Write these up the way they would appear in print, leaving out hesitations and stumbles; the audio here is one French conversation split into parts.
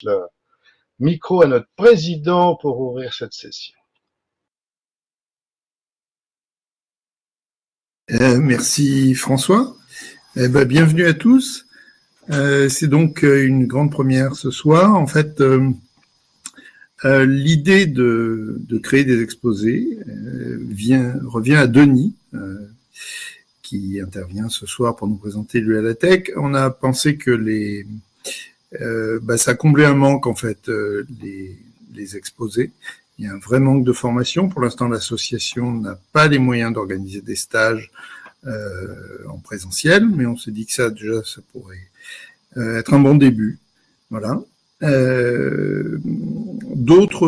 le micro à notre président pour ouvrir cette session. Merci François. Bienvenue à tous. C'est donc une grande première ce soir. En fait, l'idée de créer des exposés revient à Denis, qui intervient ce soir pour nous présenter l'UALATEC. On a pensé que ça comblait un manque en fait, les exposés. Il y a un vrai manque de formation. Pour l'instant, l'association n'a pas les moyens d'organiser des stages en présentiel, mais on s'est dit que ça pourrait être un bon début. Voilà. D'autres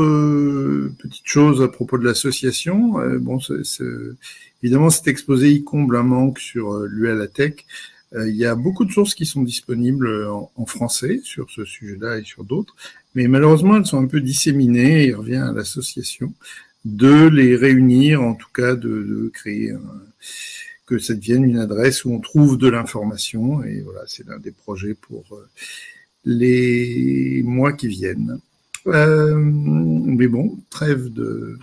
petites choses à propos de l'association. Évidemment, cet exposé il comble un manque sur l'UALATEC. Il y a beaucoup de sources qui sont disponibles en français sur ce sujet-là et sur d'autres, mais malheureusement, elles sont un peu disséminées. Il revient à l'association de les réunir, en tout cas de créer que ça devienne une adresse où on trouve de l'information. Et voilà, c'est l'un des projets pour les mois qui viennent. Mais bon, trêve de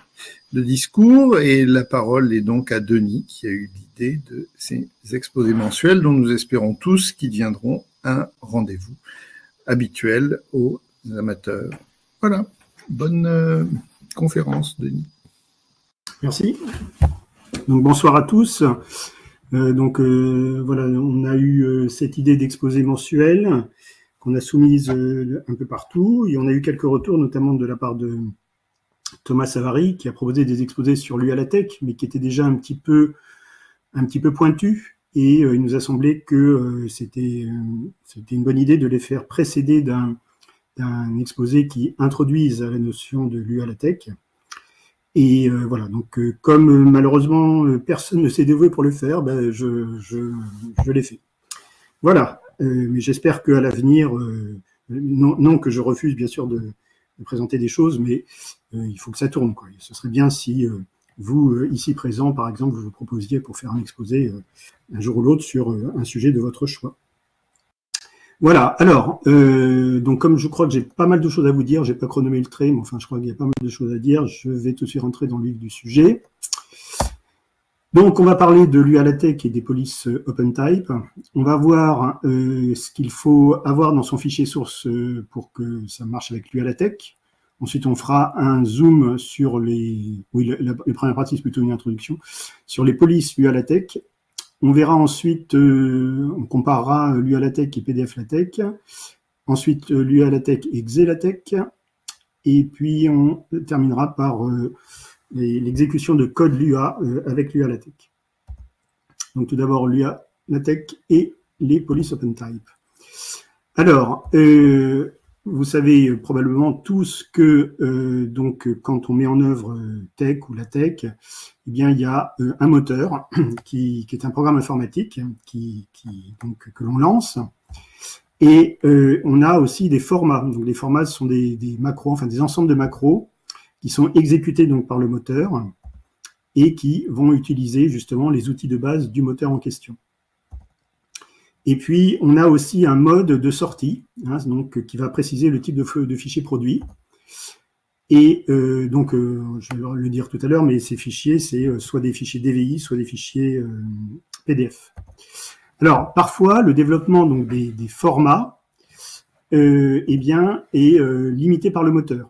discours, et la parole est donc à Denis, qui a eu l'idée de ces exposés mensuels dont nous espérons tous qu'ils deviendront un rendez-vous habituel aux amateurs. Voilà, bonne conférence, Denis. Merci. Donc bonsoir à tous. Voilà, on a eu cette idée d'exposé mensuel qu'on a soumise un peu partout, et on a eu quelques retours, notamment de la part de Thomas Savary, qui a proposé des exposés sur l'UALATEC, mais qui étaient déjà un petit peu pointus, et il nous a semblé que c'était une bonne idée de les faire précéder d'un exposé qui introduise la notion de l'UALATEC. Et voilà, donc comme malheureusement personne ne s'est dévoué pour le faire, je l'ai fait. Voilà, mais j'espère qu'à l'avenir, non que je refuse bien sûr de présenter des choses, mais il faut que ça tourne, quoi. Ce serait bien si vous, ici présents, par exemple, vous proposiez pour faire un exposé un jour ou l'autre sur un sujet de votre choix. Voilà, alors, donc comme je crois que j'ai pas mal de choses à vous dire, j'ai pas chronométré, mais enfin je crois qu'il y a pas mal de choses à dire, je vais tout de suite rentrer dans le vif du sujet. Donc on va parler de l'UALATEC et des polices OpenType. On va voir ce qu'il faut avoir dans son fichier source pour que ça marche avec l'UALATEC. Ensuite on fera un zoom sur les premières parties, c'est plutôt une introduction, sur les polices UALATEC. On verra ensuite, on comparera l'UALATEC et PDF-LaTeX, ensuite l'UALATEC et XeLaTeX, et puis on terminera par l'exécution de code Lua avec l'UALATEC. Donc tout d'abord l'UALATEC et les polices OpenType. Alors, vous savez probablement tous que donc quand on met en œuvre Tech ou LaTeX, eh bien il y a un moteur qui est un programme informatique que l'on lance, et on a aussi des formats. Donc les formats sont des macros, enfin des ensembles de macros qui sont exécutés donc par le moteur et qui vont utiliser justement les outils de base du moteur en question. Et puis, on a aussi un mode de sortie, donc qui va préciser le type de fichier produit. Et donc, je vais le dire tout à l'heure, mais ces fichiers, c'est soit des fichiers DVI, soit des fichiers PDF. Alors, parfois, le développement donc des formats est limité par le moteur.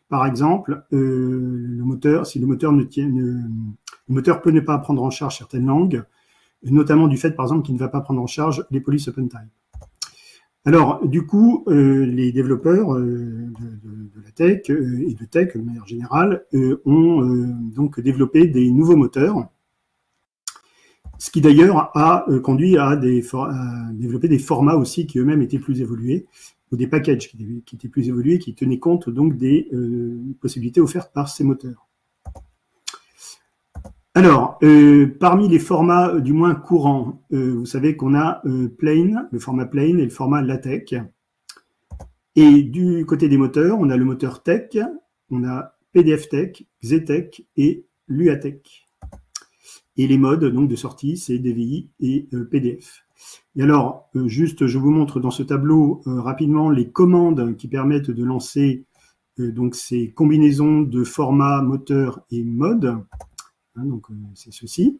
Par exemple, le moteur peut ne pas prendre en charge certaines langues, notamment du fait, par exemple, qu'il ne va pas prendre en charge les polices OpenType. Alors, du coup, les développeurs de LaTeX et de Tech, de manière générale, ont donc développé des nouveaux moteurs, ce qui d'ailleurs a conduit à développer des formats aussi qui eux-mêmes étaient plus évolués, ou des packages qui étaient plus évolués, qui tenaient compte donc des possibilités offertes par ces moteurs. Alors, parmi les formats du moins courants, vous savez qu'on a Plain, le format Plain et le format LaTeX. Et du côté des moteurs, on a le moteur Tech, on a PDF-Tech, XeTech et LuaTeX. Et les modes donc de sortie, c'est DVI et PDF. Et alors, juste, je vous montre dans ce tableau rapidement les commandes qui permettent de lancer donc ces combinaisons de format, moteur et mode. Hein, donc, c'est ceci.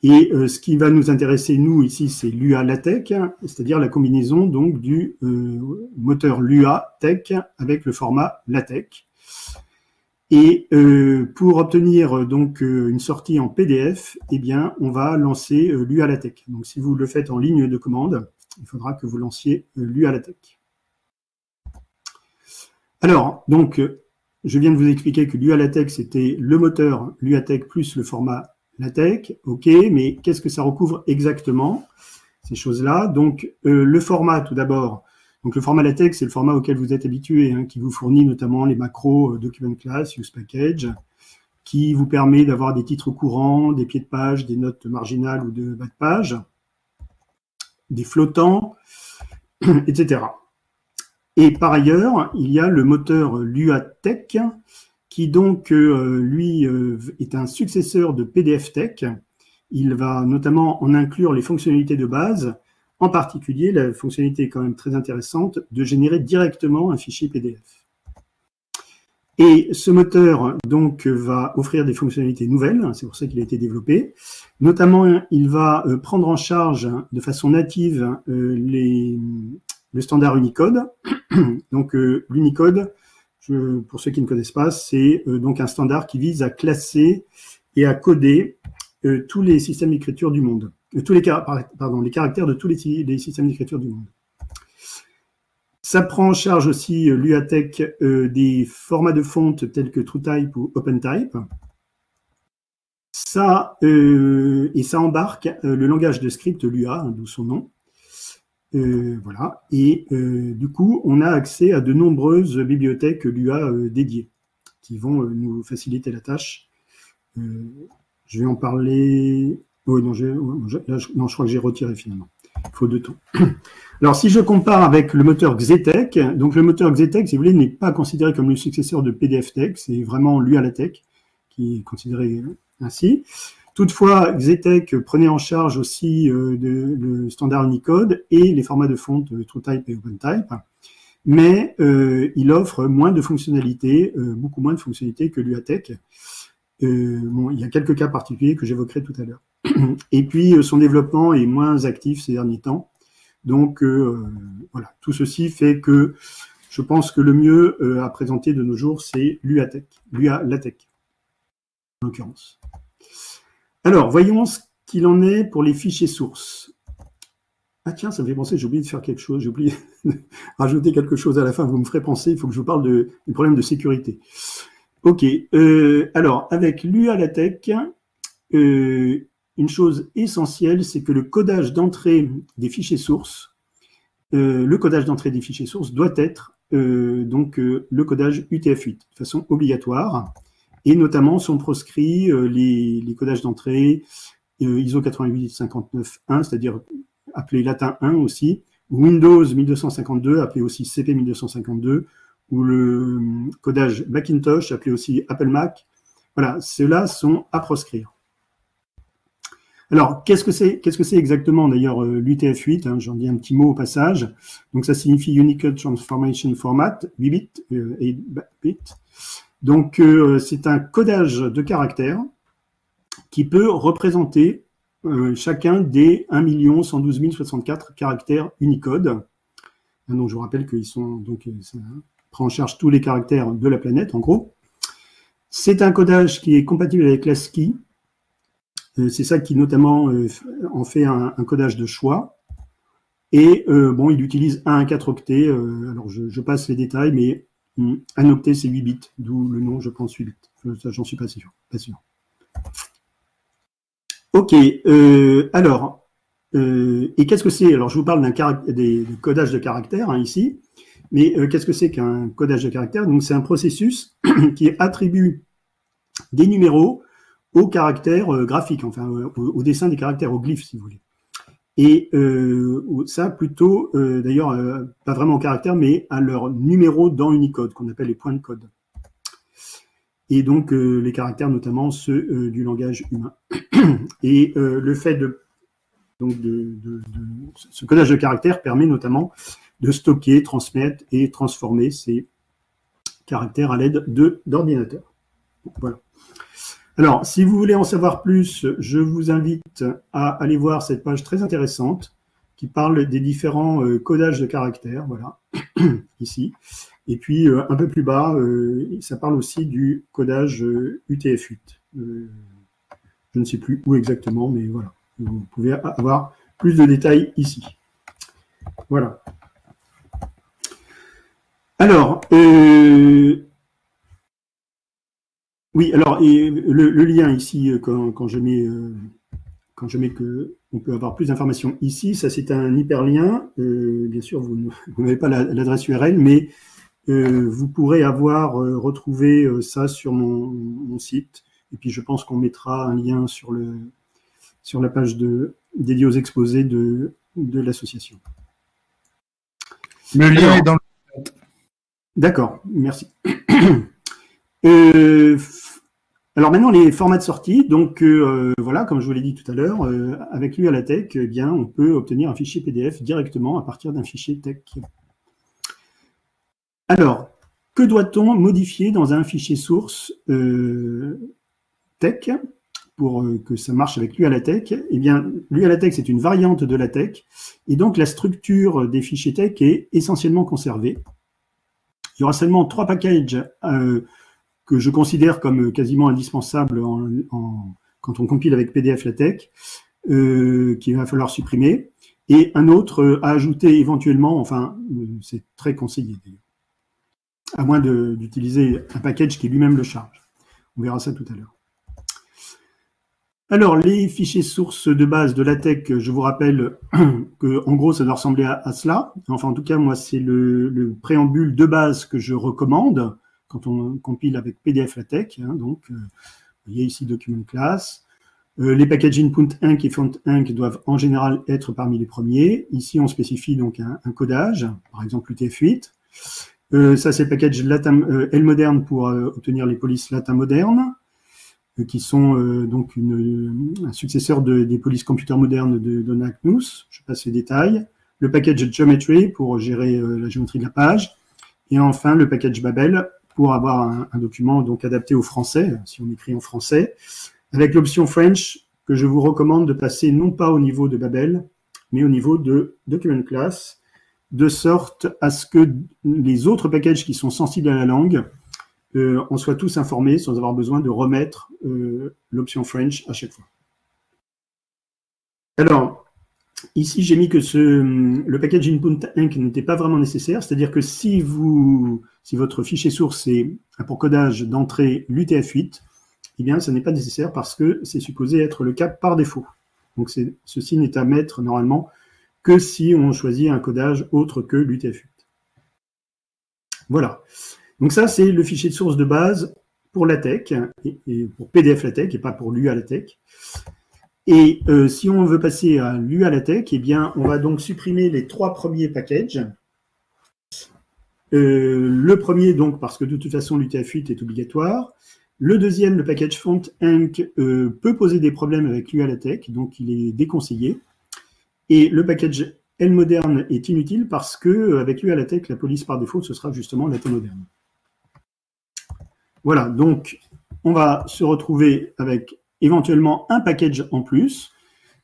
Et ce qui va nous intéresser, nous, ici, c'est Lua LaTeX, c'est-à-dire la combinaison donc du moteur Lua Tech avec le format LaTeX. Et pour obtenir donc une sortie en PDF, eh bien, on va lancer Lua LaTeX. Donc, si vous le faites en ligne de commande, il faudra que vous lanciez Lua LaTeX. Alors, donc, je viens de vous expliquer que Lua LaTeX, c'était le moteur LuaTeX plus le format LaTeX. OK, mais qu'est-ce que ça recouvre exactement, ces choses-là? Donc, le format, tout d'abord. Donc, le format LaTeX, c'est le format auquel vous êtes habitué, hein, qui vous fournit notamment les macros Document Class, Use Package, qui vous permet d'avoir des titres courants, des pieds de page, des notes marginales ou de bas de page, des flottants, etc. Et par ailleurs, il y a le moteur LuaTeX, qui donc, lui, est un successeur de PDFTeX. Il va notamment en inclure les fonctionnalités de base, en particulier la fonctionnalité quand même très intéressante de générer directement un fichier PDF. Et ce moteur donc va offrir des fonctionnalités nouvelles, c'est pour ça qu'il a été développé. Notamment, il va prendre en charge de façon native le standard Unicode. Donc l'Unicode, pour ceux qui ne connaissent pas, c'est donc un standard qui vise à classer et à coder tous les systèmes d'écriture du monde. Les caractères de tous les systèmes d'écriture du monde. Ça prend en charge aussi LuaTeX des formats de fonte tels que TrueType ou OpenType. Et ça embarque le langage de script Lua, d'où son nom. Voilà. Et du coup, on a accès à de nombreuses bibliothèques Lua dédiées qui vont nous faciliter la tâche. Je vais en parler. Oh, non, non, je crois que j'ai retiré finalement. Faute de temps. Alors, si je compare avec le moteur Xetek, donc le moteur Xetek, si vous voulez, n'est pas considéré comme le successeur de PDFTeX, c'est vraiment Lua LaTeX qui est considéré ainsi. Toutefois, Xetek prenait en charge aussi le standard Unicode et les formats de fonte TrueType et OpenType, mais il offre moins de fonctionnalités, beaucoup moins de fonctionnalités que LuaTeX. Bon, il y a quelques cas particuliers que j'évoquerai tout à l'heure. Et puis, son développement est moins actif ces derniers temps. Donc, voilà, tout ceci fait que je pense que le mieux à présenter de nos jours, c'est Lua LaTeX, en l'occurrence. Alors, voyons ce qu'il en est pour les fichiers sources. Ah tiens, ça me fait penser, j'ai oublié de faire quelque chose, j'ai oublié de rajouter quelque chose à la fin, vous me ferez penser, il faut que je vous parle du problème de sécurité. Ok, alors, avec Lua LaTeX, une chose essentielle, c'est que le codage d'entrée des fichiers sources, doit être donc le codage UTF-8 de façon obligatoire, et notamment sont proscrits les codages d'entrée ISO 8859.1, c'est-à-dire appelé latin 1 aussi, Windows 1252, appelé aussi CP 1252, ou le codage Macintosh, appelé aussi Apple Mac. Voilà, ceux-là sont à proscrire. Alors, qu'est-ce que c'est exactement d'ailleurs l'UTF-8, hein, j'en dis un petit mot au passage. Donc, ça signifie Unicode Transformation Format, 8 bits, 8 bits. Donc, c'est un codage de caractères qui peut représenter chacun des 1 112 064 caractères Unicode. Donc, je vous rappelle qu'ils sont, donc, ça prend en charge tous les caractères de la planète, en gros. C'est un codage qui est compatible avec l'ASCII. C'est ça qui, notamment, en fait un codage de choix. Et, bon, il utilise 1 à 4 octets. Alors, je passe les détails, mais un octet, c'est 8 bits, d'où le nom, je pense, 8 bits. Ça, j'en suis pas sûr. Ok, alors, et qu'est-ce que c'est? Alors, je vous parle des codages de caractères, hein, ici, mais qu'est-ce que c'est qu'un codage de caractères? Donc, c'est un processus qui attribue des numéros aux caractères graphiques, enfin, au dessin des caractères, aux glyphes, si vous voulez. Et ça, plutôt, d'ailleurs, pas vraiment aux caractères, mais à leurs numéros dans Unicode, qu'on appelle les points de code. Et donc, les caractères, notamment ceux du langage humain. Et le fait de donc ce codage de caractères permet notamment de stocker, transmettre et transformer ces caractères à l'aide d'ordinateurs. Voilà. Alors, si vous voulez en savoir plus, je vous invite à aller voir cette page très intéressante qui parle des différents codages de caractères, voilà, ici. Et puis, un peu plus bas, ça parle aussi du codage UTF-8. Je ne sais plus où exactement, mais voilà. Vous pouvez avoir plus de détails ici. Voilà. Alors, oui, alors le lien ici, quand je mets que on peut avoir plus d'informations ici, ça c'est un hyperlien. Bien sûr, vous n'avez pas l'adresse URL, mais vous pourrez avoir retrouvé ça sur mon site. Et puis je pense qu'on mettra un lien sur la page dédiée aux exposés de l'association. Le lien est dans le chat. D'accord, merci. Alors maintenant, les formats de sortie. Donc voilà, comme je vous l'ai dit tout à l'heure, avec lui à la tech, eh bien, on peut obtenir un fichier PDF directement à partir d'un fichier tech. Alors, que doit-on modifier dans un fichier source tech pour que ça marche avec lui à la tech? Eh bien, lui à la tech, c'est une variante de la tech, et donc la structure des fichiers tech est essentiellement conservée. Il y aura seulement 3 packages que je considère comme quasiment indispensables quand on compile avec PDF LaTeX, qu'il va falloir supprimer, et un autre à ajouter éventuellement, enfin, c'est très conseillé d'ailleurs, à moins d'utiliser un package qui lui-même le charge. On verra ça tout à l'heure. Alors, les fichiers sources de base de LaTeX, je vous rappelle que, en gros, ça doit ressembler à cela. Enfin, en tout cas, moi, c'est le préambule de base que je recommande quand on compile avec PDF LaTeX. Hein, donc, vous voyez ici Document Class. Les packages Input Inc et Font Inc doivent en général être parmi les premiers. Ici, on spécifie donc un codage, par exemple UTF-8. Ça, c'est le package LModern pour obtenir les polices latin modernes, qui sont donc un successeur des polices computers modernes de NACNUS. Je passe les détails. Le package Geometry pour gérer la géométrie de la page. Et enfin, le package Babel pour avoir un document donc adapté au français, si on écrit en français, avec l'option French que je vous recommande de passer non pas au niveau de Babel, mais au niveau de Document Class, de sorte à ce que les autres packages qui sont sensibles à la langue en soient tous informés sans avoir besoin de remettre l'option French à chaque fois. Alors, ici, j'ai mis que le package Input Inc n'était pas vraiment nécessaire, c'est-à-dire que si votre fichier source a pour codage d'entrée l'UTF-8, eh bien, ça n'est pas nécessaire parce que c'est supposé être le cas par défaut. Donc, ceci n'est à mettre normalement que si on choisit un codage autre que l'UTF-8. Voilà. Donc ça, c'est le fichier de source de base pour LaTeX, et pour PDF LaTeX, et pas pour l'UA LaTeX. Et si on veut passer à l'UA LaTeX, eh bien, on va donc supprimer les 3 premiers packages. Le premier, donc, parce que de toute façon, l'UTF-8 est obligatoire. Le deuxième, le package Font Inc, peut poser des problèmes avec l'UA LaTeX, donc il est déconseillé. Et le package LModern est inutile parce que avec l'UA LaTeX, la police par défaut, ce sera justement latin moderne. Voilà, donc on va se retrouver avec éventuellement un package en plus,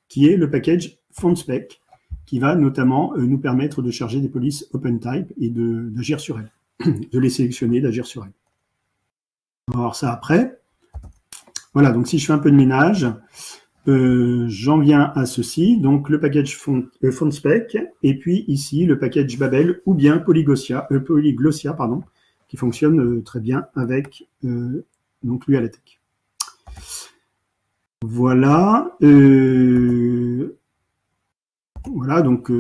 qui est le package FontSpec, qui va notamment nous permettre de charger des polices OpenType et d'agir sur elles, de les sélectionner, d'agir sur elles. On va voir ça après. Voilà, donc si je fais un peu de ménage, j'en viens à ceci, donc le package FontSpec, et puis ici le package Babel ou bien Polyglossia, pardon, qui fonctionne très bien avec donc l'UA LaTeX. Voilà. Voilà, donc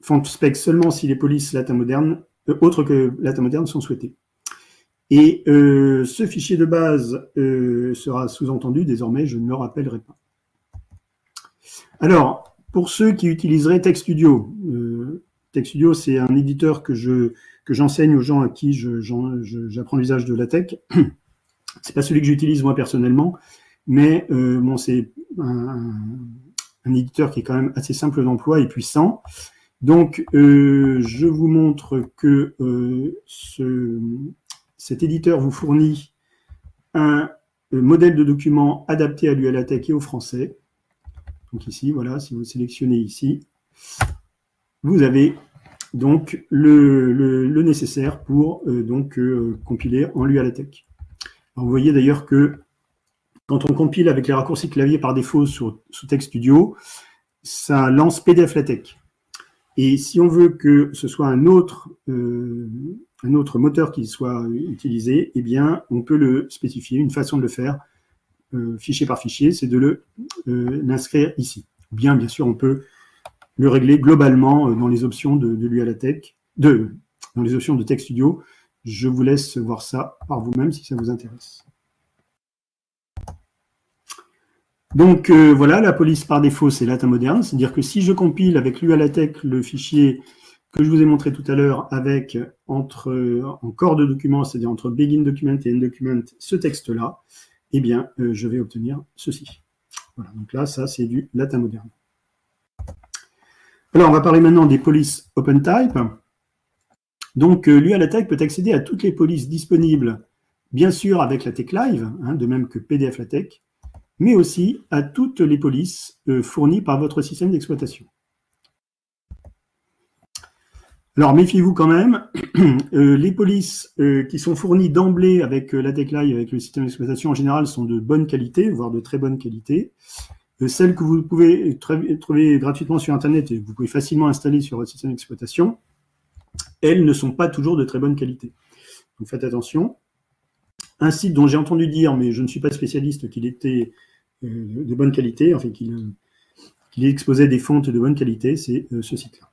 FontSpec seulement si les polices latin moderne, autres que latin moderne, sont souhaitées. Et ce fichier de base sera sous-entendu, désormais, je ne le rappellerai pas. Alors, pour ceux qui utiliseraient TechStudio, TechStudio, c'est un éditeur que j'enseigne aux gens à qui j'apprends l'usage de LaTeX. C'est pas celui que j'utilise moi personnellement, mais bon, c'est un un éditeur qui est quand même assez simple d'emploi et puissant. Donc, je vous montre que cet éditeur vous fournit un modèle de document adapté à l'UALATEC et au français. Donc ici, voilà, si vous sélectionnez ici, vous avez donc le nécessaire pour compiler en l'UALATEC. Vous voyez d'ailleurs que quand on compile avec les raccourcis clavier par défaut sous Text Studio, ça lance PDF LaTeX. Et si on veut que ce soit un autre moteur qui soit utilisé, eh bien, on peut le spécifier. Une façon de le faire, fichier par fichier, c'est de l'inscrire ici. Ou bien sûr, on peut le régler globalement dans les options de l'UALATEC, dans les options de Text Studio. Je vous laisse voir ça par vous-même si ça vous intéresse. Donc voilà, la police par défaut, c'est latin moderne, c'est-à-dire que si je compile avec l'UALATEC le fichier que je vous ai montré tout à l'heure avec en corps de document, c'est-à-dire entre begin document et end document, ce texte-là, eh bien, je vais obtenir ceci. Voilà, donc là, ça, c'est du latin moderne. Alors, on va parler maintenant des polices OpenType. Donc, l'UALATEC peut accéder à toutes les polices disponibles, bien sûr avec LaTeX Live, hein, de même que PDF LaTeX, mais aussi à toutes les polices fournies par votre système d'exploitation. Alors, méfiez-vous quand même, les polices qui sont fournies d'emblée avec LaTeX Live, avec le système d'exploitation en général, sont de bonne qualité, voire de très bonne qualité. Celles que vous pouvez trouver gratuitement sur Internet et que vous pouvez facilement installer sur votre système d'exploitation, elles ne sont pas toujours de très bonne qualité. Donc faites attention. Un site dont j'ai entendu dire, mais je ne suis pas spécialiste, qu'il était de bonne qualité, enfin qu'il exposait des fontes de bonne qualité, c'est ce site-là.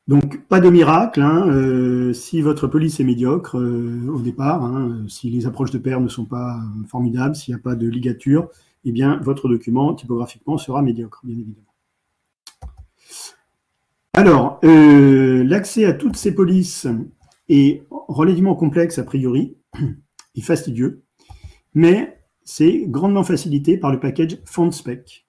Donc, pas de miracle, hein, si votre police est médiocre au départ, hein, si les approches de pair ne sont pas formidables, s'il n'y a pas de ligature, eh bien, votre document, typographiquement, sera médiocre, bien évidemment. Alors, l'accès à toutes ces polices est relativement complexe a priori, et fastidieux, mais c'est grandement facilité par le package FontSpec.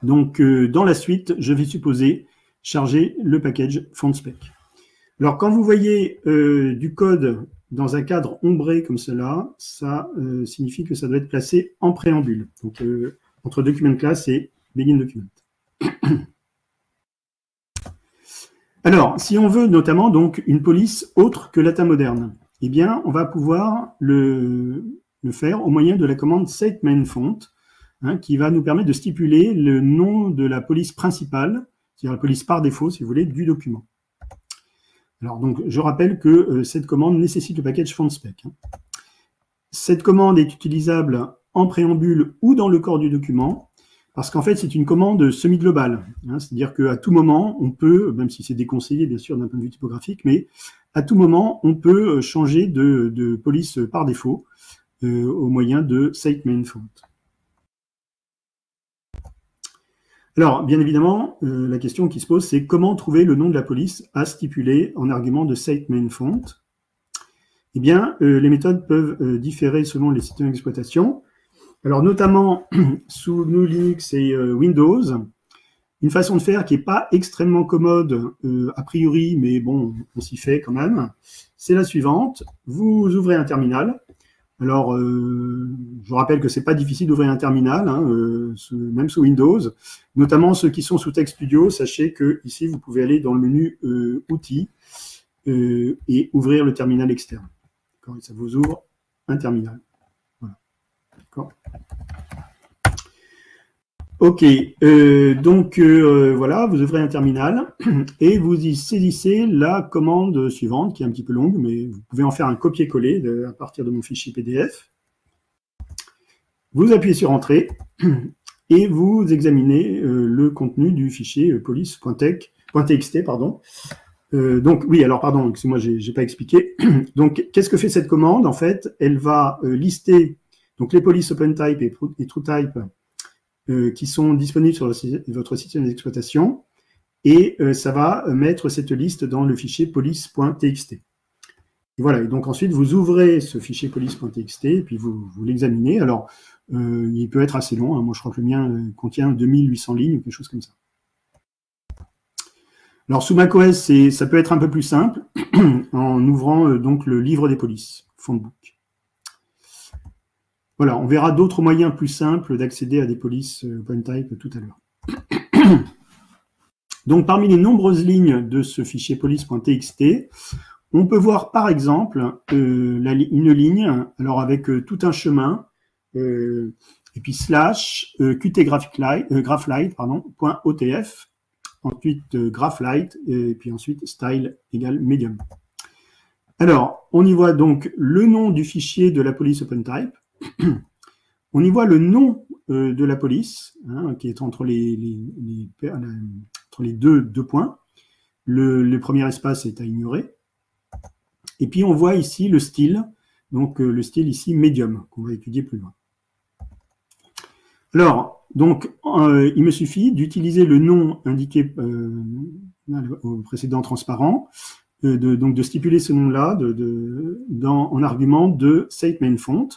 Donc, dans la suite, je vais supposer charger le package FontSpec. Alors, quand vous voyez du code dans un cadre ombré comme cela, ça signifie que ça doit être placé en préambule, donc entre document class et begin document. Alors, si on veut notamment donc une police autre que latin moderne, eh bien, on va pouvoir le faire au moyen de la commande setMainFont, hein, qui va nous permettre de stipuler le nom de la police principale, c'est-à-dire la police par défaut, si vous voulez, du document. Alors, donc, je rappelle que cette commande nécessite le package FontSpec. Hein. Cette commande est utilisable en préambule ou dans le corps du document, parce qu'en fait, c'est une commande semi-globale. Hein, c'est-à-dire qu'à tout moment, on peut, même si c'est déconseillé, bien sûr, d'un point de vue typographique, mais à tout moment, on peut changer de police par défaut au moyen de setMainFont. Alors, bien évidemment, la question qui se pose, c'est comment trouver le nom de la police à stipuler en argument de setMainFont. Eh bien, les méthodes peuvent différer selon les systèmes d'exploitation. Alors, notamment sous GNU Linux et Windows, une façon de faire qui n'est pas extrêmement commode a priori, mais bon, on s'y fait quand même, c'est la suivante. Vous ouvrez un terminal. Alors, je rappelle que c'est pas difficile d'ouvrir un terminal, hein, même sous Windows, notamment ceux qui sont sous Text Studio. Sachez que ici, vous pouvez aller dans le menu Outils et ouvrir le terminal externe. Et ça vous ouvre un terminal. Voilà. D'accord. Ok, donc voilà, vous ouvrez un terminal et vous y saisissez la commande suivante, qui est un petit peu longue, mais vous pouvez en faire un copier-coller à partir de mon fichier PDF. Vous appuyez sur Entrée et vous examinez le contenu du fichier police.txt, pardon. Donc oui, alors pardon, excusez-moi, j'ai pas expliqué. Donc qu'est-ce que fait cette commande? En fait, elle va lister donc les polices OpenType et TrueType qui sont disponibles sur votre système d'exploitation, et ça va mettre cette liste dans le fichier police.txt. Et voilà, et donc ensuite, vous ouvrez ce fichier police.txt et puis vous l'examinez. Alors, il peut être assez long, hein. Moi, je crois que le mien contient 2800 lignes ou quelque chose comme ça. Alors, sous macOS, ça peut être un peu plus simple en ouvrant donc le livre des polices, Phonebook. Voilà, on verra d'autres moyens plus simples d'accéder à des polices OpenType tout à l'heure. Donc, parmi les nombreuses lignes de ce fichier police.txt, on peut voir par exemple une ligne, alors avec tout un chemin, et puis slash qtgraphlight, .otf, ensuite graphlight, et puis ensuite style égale medium. Alors, on y voit donc le nom du fichier de la police OpenType. On y voit le nom de la police, hein, qui est entre les deux points. Le premier espace est à ignorer. Et puis, on voit ici le style, donc le style ici medium, qu'on va étudier plus loin. Alors, donc, il me suffit d'utiliser le nom indiqué au précédent transparent, donc de stipuler ce nom-là en argument de StateMainFont.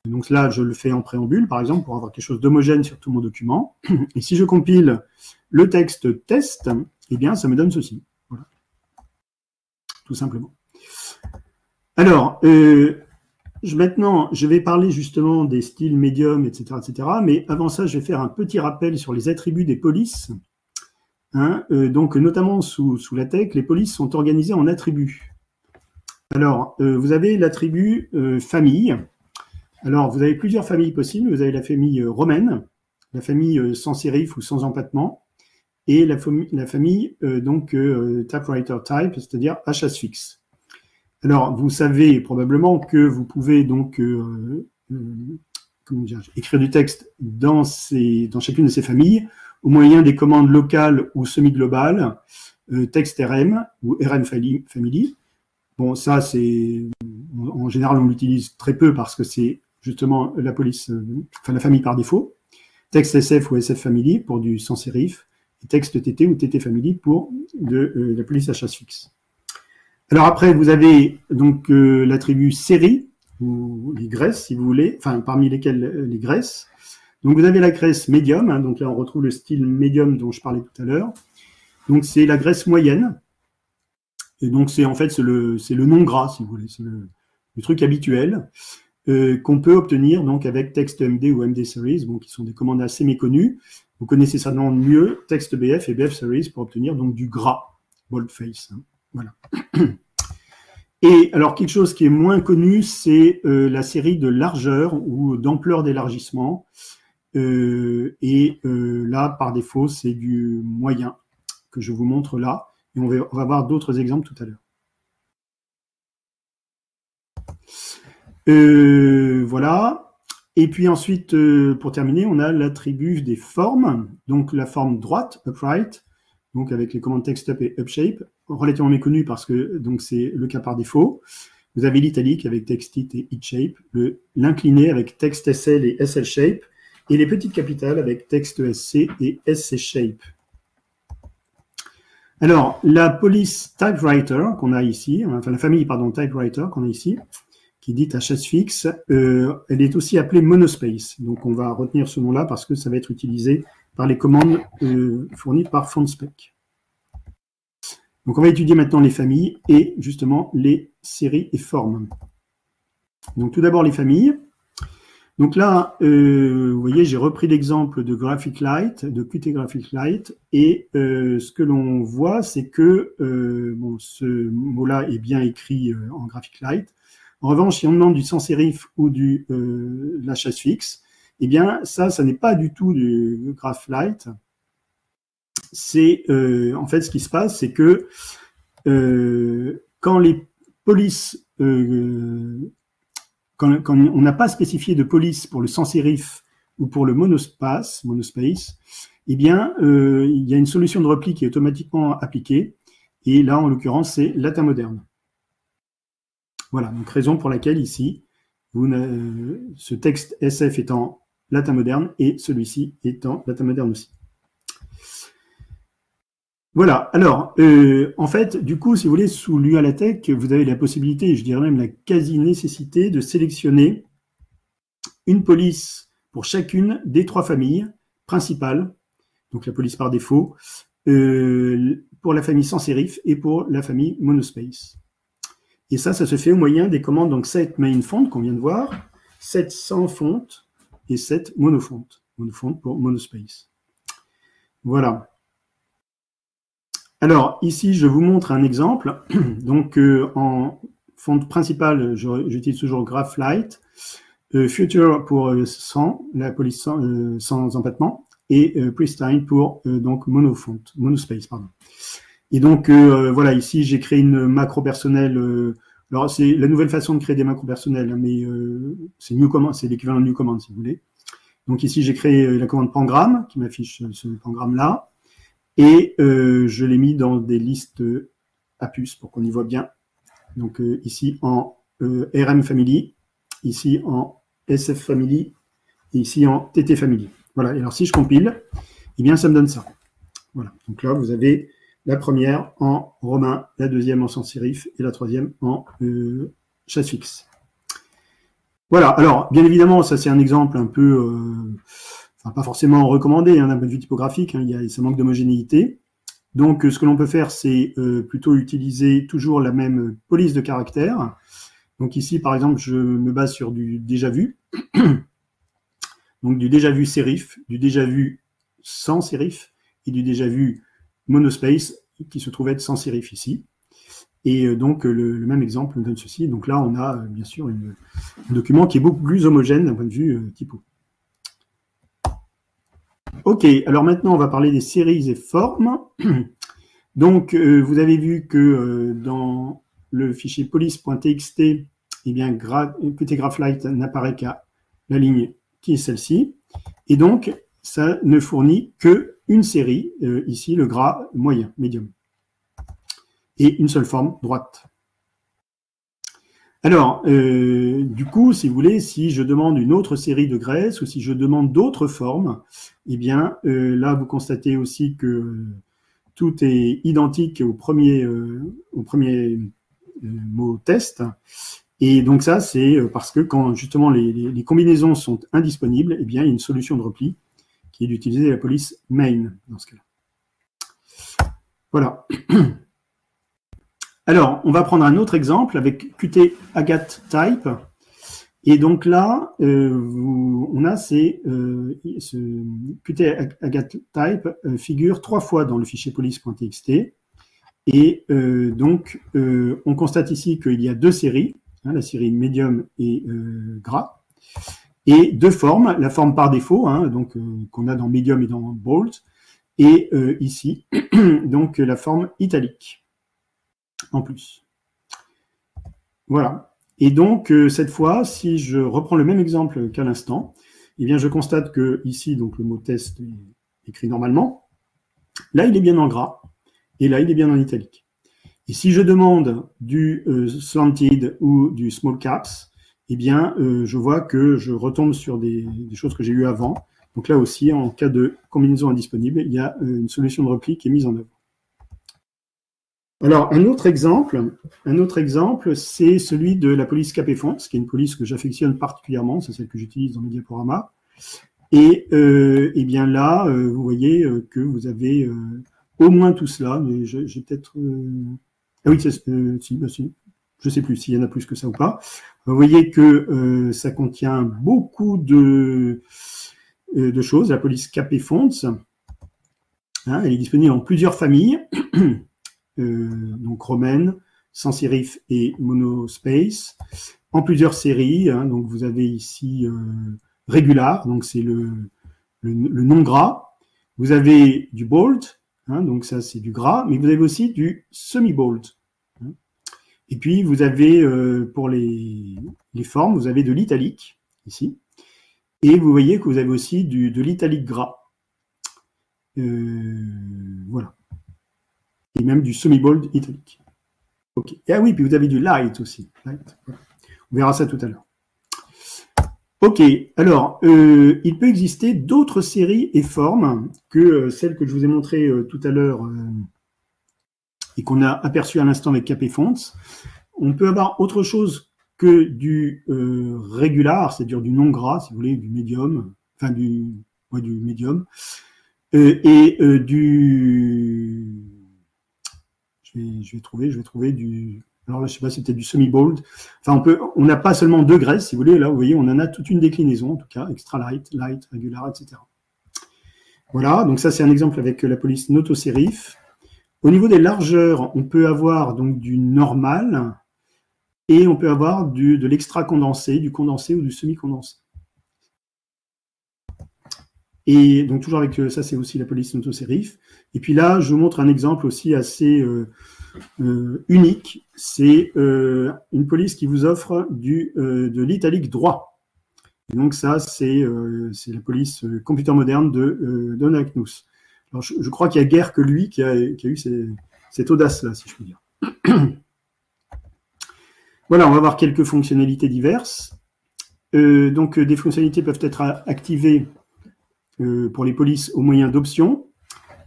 Donc là, je le fais en préambule, par exemple, pour avoir quelque chose d'homogène sur tout mon document. Et si je compile le texte test, eh bien, ça me donne ceci. Voilà. Tout simplement. Alors, maintenant, je vais parler justement des styles médium, etc., etc. Mais avant ça, je vais faire un petit rappel sur les attributs des polices. Hein, donc, notamment sous LaTeX, les polices sont organisées en attributs. Alors, vous avez l'attribut famille. Alors, vous avez plusieurs familles possibles. Vous avez la famille romaine, la famille sans sérif ou sans empattement, et la famille typewriter type, c'est-à-dire HS fixe. Alors, vous savez probablement que vous pouvez donc écrire du texte dans chacune de ces familles au moyen des commandes locales ou semi-globales, texte RM ou RM family. Bon, ça, en général, on l'utilise très peu parce que c'est justement la famille par défaut. Texte SF ou SF family pour du sans sérif, et texte TT ou TT family pour la police HS fixe. Alors après, vous avez donc l'attribut série, ou les graisses, si vous voulez, enfin parmi lesquelles les graisses. Donc vous avez la graisse médium, hein, donc là on retrouve le style médium dont je parlais tout à l'heure. Donc c'est la graisse moyenne, et donc c'est en fait c'est le non gras, si vous voulez, c'est le truc habituel qu'on peut obtenir donc avec TextMD ou MD Series, bon, qui sont des commandes assez méconnues. Vous connaissez ça non mieux, TextBF et BF Series pour obtenir donc du gras, boldface. Hein. Voilà. Et alors, quelque chose qui est moins connu, c'est la série de largeur ou d'ampleur d'élargissement. Là, par défaut, c'est du moyen que je vous montre là. Et on va voir d'autres exemples tout à l'heure. Voilà. Et puis ensuite, pour terminer, on a l'attribut des formes. Donc, la forme droite, upright, donc avec les commandes textup et upshape, relativement méconnu parce que donc c'est le cas par défaut. Vous avez l'italique avec textit et itShape, l'incliné avec textSL et SLShape, et les petites capitales avec textSC et SCShape. Alors, la police typewriter qu'on a ici, enfin la famille pardon typewriter qu'on a ici, qui est dite HS fixe, elle est aussi appelée monospace. Donc on va retenir ce nom-là parce que ça va être utilisé par les commandes fournies par FontSpec. Donc on va étudier maintenant les familles et justement les séries et formes. Donc tout d'abord les familles. Donc là, vous voyez, j'ai repris l'exemple de GraphicLight, de Qt GraphicLight, et ce que l'on voit, c'est que ce mot-là est bien écrit en GraphicLight. En revanche, si on demande du sans sérif ou du HS fixe, eh bien ça n'est pas du tout du GraphLight. C'est en fait ce qui se passe, c'est que quand les polices, quand on n'a pas spécifié de police pour le sans sérif ou pour le monospace, eh bien il y a une solution de repli qui est automatiquement appliquée, et là en l'occurrence c'est latin moderne. Voilà, donc raison pour laquelle ici ce texte SF est en latin moderne et celui-ci est en latin moderne aussi. Voilà. Alors, en fait, du coup, si vous voulez, sous l'UALaTeX, vous avez la possibilité, je dirais même la quasi-nécessité de sélectionner une police pour chacune des 3 familles principales, donc la police par défaut, pour la famille sans sérif et pour la famille monospace. Et ça se fait au moyen des commandes, donc set main font qu'on vient de voir, set sans font et set monofont. Monofont pour monospace. Voilà. Alors, ici, je vous montre un exemple. Donc, en font principal, j'utilise toujours Graphlight. Future pour sans, la police sans empattement. Et Pristine pour donc monospace, pardon. Et donc, voilà, ici, j'ai créé une macro personnelle. Alors, c'est la nouvelle façon de créer des macros personnelles, hein, mais c'est l'équivalent de Newcommand, si vous voulez. Donc, ici, j'ai créé la commande pangramme, qui m'affiche ce pangramme-là. Et je l'ai mis dans des listes à puces pour qu'on y voit bien. Donc, ici, en RM Family, ici, en SF Family, et ici, en TT Family. Voilà. Et alors, si je compile, eh bien, ça me donne ça. Voilà. Donc là, vous avez la première en romain, la deuxième en sans sérif et la troisième en chasse fixe. Voilà. Alors, bien évidemment, ça c'est un exemple un peu, enfin pas forcément recommandé hein, d'un point de vue typographique. Hein, ça manque d'homogénéité. Donc, ce que l'on peut faire, c'est plutôt utiliser toujours la même police de caractères. Donc ici, par exemple, je me base sur du déjà vu. Donc du déjà vu sérif, du déjà vu sans sérif et du déjà vu monospace qui se trouve être sans sérif ici. Et donc le même exemple nous donne ceci. Donc là, on a bien sûr un document qui est beaucoup plus homogène d'un point de vue typo. Ok, alors maintenant, on va parler des séries et formes. Donc, vous avez vu que dans le fichier police.txt, eh bien, Qt Graphlight n'apparaît qu'à la ligne qui est celle-ci. Et donc, ça ne fournit qu'une série, ici, le gras moyen, médium. Et une seule forme, droite. Alors, du coup, si vous voulez, si je demande une autre série de graisses ou si je demande d'autres formes, eh bien, là, vous constatez aussi que tout est identique au premier mot test. Et donc ça, c'est parce que quand justement les combinaisons sont indisponibles, eh bien, il y a une solution de repli qui est d'utiliser la police main dans ce cas-là. Voilà. Alors, on va prendre un autre exemple avec Qt Agat Type. Et donc là, on a ce Qt Agat Type figure 3 fois dans le fichier police.txt. Et donc, on constate ici qu'il y a 2 séries, hein, la série médium et gras, et 2 formes, la forme par défaut, hein, donc qu'on a dans medium et dans bold, et ici, donc la forme italique, en plus. Voilà. Et donc, cette fois, si je reprends le même exemple qu'à l'instant, eh bien, je constate que ici, donc le mot test est écrit normalement. Là, il est bien en gras. Et là, il est bien en italique. Et si je demande du slanted ou du small caps, eh bien, je vois que je retombe sur des choses que j'ai eues avant. Donc là aussi, en cas de combinaison indisponible, il y a une solution de repli qui est mise en œuvre. Alors, un autre exemple, c'est celui de la police Capefont, qui est une police que j'affectionne particulièrement, c'est celle que j'utilise dans mes diaporamas. Et eh bien là, vous voyez que vous avez au moins tout cela, mais j'ai peut-être... Ah oui, si, je ne sais plus s'il y en a plus que ça ou pas. Vous voyez que ça contient beaucoup de choses, la police Capefont. Hein, elle est disponible en plusieurs familles. Donc romaine, sans sérif et monospace, en plusieurs séries. Hein, donc vous avez ici régular, donc c'est le non gras. Vous avez du bold, hein, donc ça c'est du gras, mais vous avez aussi du semi-bold. Hein. Et puis vous avez pour les formes, vous avez de l'italique ici, et vous voyez que vous avez aussi de l'italique gras. Voilà. Et même du semi-bold italique. Ok. Et ah oui, puis vous avez du light aussi. Light. Voilà. On verra ça tout à l'heure. Ok. Alors, il peut exister d'autres séries et formes que celles que je vous ai montrées tout à l'heure et qu'on a aperçu à l'instant avec Capé Fonts. On peut avoir autre chose que du régular, c'est-à-dire du non gras, si vous voulez, du médium, enfin du médium, et du... Je vais trouver du... Alors là, je sais pas, c'est peut-être du semi-bold. Enfin, on n'a pas seulement deux graisses, si vous voulez. Là, vous voyez, on en a toute une déclinaison, en tout cas, extra light, light, regular, etc. Voilà, donc ça, c'est un exemple avec la police Noto Serif. Au niveau des largeurs, on peut avoir donc du normal et on peut avoir de l'extra condensé, du condensé ou du semi-condensé. Et donc, toujours avec ça, c'est aussi la police Noto Serif. Et puis là, je vous montre un exemple aussi assez unique. C'est une police qui vous offre de l'italique droit. Et donc ça, c'est la police computer moderne de Don Aknous. Alors je crois qu'il n'y a guère que lui qui a eu cette audace-là, si je puis dire. Voilà, on va voir quelques fonctionnalités diverses. Donc des fonctionnalités peuvent être activées pour les polices au moyen d'options,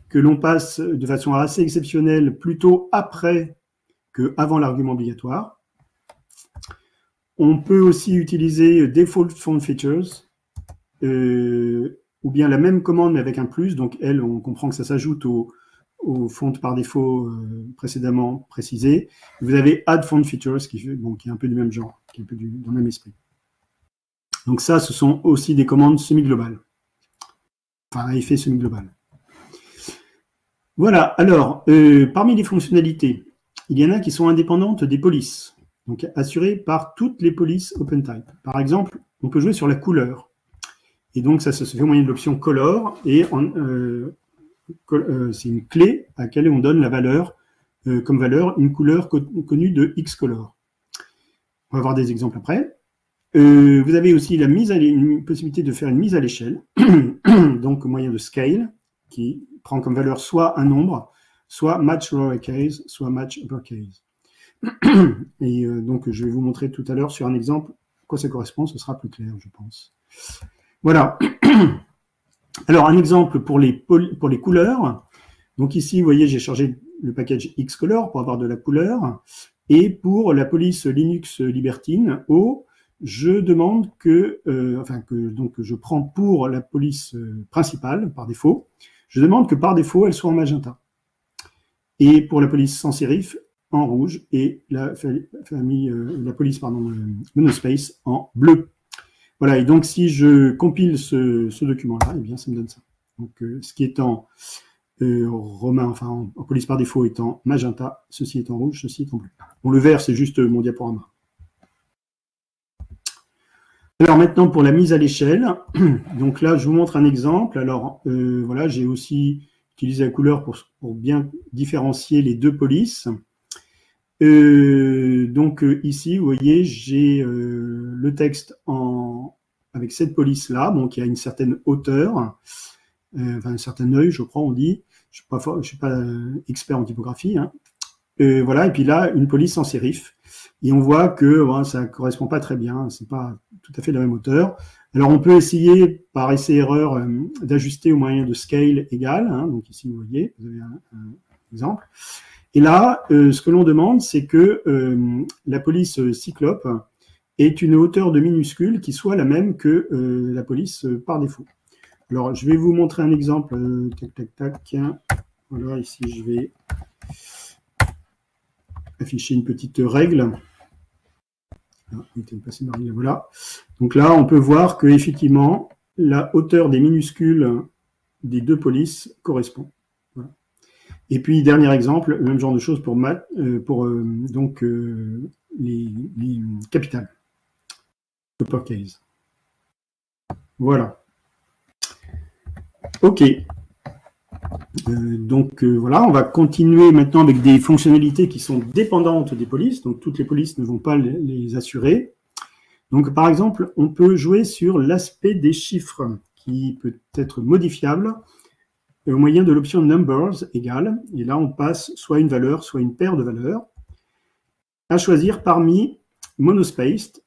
que l'on passe de façon assez exceptionnelle plutôt après qu'avant l'argument obligatoire. On peut aussi utiliser Default Font Features, ou bien la même commande mais avec un plus. Donc elle, on comprend que ça s'ajoute aux fontes par défaut précédemment précisées. Vous avez Add Font Features qui est un peu du même genre, qui est un peu dans le même esprit. Donc ça, ce sont aussi des commandes semi-globales. Enfin, à effet semi-global. Voilà, alors, parmi les fonctionnalités, il y en a qui sont indépendantes des polices, donc assurées par toutes les polices OpenType. Par exemple, on peut jouer sur la couleur. Et donc, ça se fait au moyen de l'option Color, et c'est une clé à laquelle on donne la valeur, comme valeur, une couleur connue de Xcolor. On va voir des exemples après. Vous avez aussi une possibilité de faire une mise à l'échelle, donc au moyen de Scale, qui prend comme valeur soit un nombre, soit match lowercase, soit match uppercase. Et donc, je vais vous montrer tout à l'heure sur un exemple à quoi ça correspond, ce sera plus clair, je pense. Voilà. Alors, un exemple pour les couleurs. Donc ici, vous voyez, j'ai chargé le package Xcolor pour avoir de la couleur. Et pour la police Linux Libertine, je demande que je prends pour la police principale, par défaut, je demande que par défaut, elle soit en magenta. Et pour la police sans sérif, en rouge, et la police Monospace en bleu. Voilà, et donc si je compile ce document-là, eh bien ça me donne ça. Donc ce qui est en en police par défaut est en magenta, ceci est en rouge, ceci est en bleu. Bon, le vert, c'est juste mon diaporama. Alors maintenant, pour la mise à l'échelle, donc là, je vous montre un exemple. Alors voilà, j'ai aussi utilisé la couleur pour bien différencier les deux polices. Donc ici, vous voyez, j'ai le texte avec cette police-là, bon, qui a une certaine hauteur, un certain œil, je crois, on dit. Je suis pas expert en typographie. Hein. Voilà, et puis là, une police sans sérif. Et on voit que ça ne correspond pas très bien, c'est pas tout à fait de la même hauteur. Alors on peut essayer, par essai-erreur, d'ajuster au moyen de scale égal. Hein. Donc ici, vous voyez, vous avez un exemple. Et là, ce que l'on demande, c'est que la police Cyclope ait une hauteur de minuscule qui soit la même que la police par défaut. Alors, je vais vous montrer un exemple. Voilà, ici, je vais afficher une petite règle. Voilà. Donc là, on peut voir que effectivement, la hauteur des minuscules des deux polices correspond. Voilà. Et puis, dernier exemple, le même genre de choses pour les capitales. Uppercase. Voilà. OK. Voilà, on va continuer maintenant avec des fonctionnalités qui sont dépendantes des polices. Donc, toutes les polices ne vont pas les assurer. Donc, par exemple, on peut jouer sur l'aspect des chiffres qui peut être modifiable au moyen de l'option numbers égale. Et là, on passe soit une valeur, soit une paire de valeurs à choisir parmi monospaced.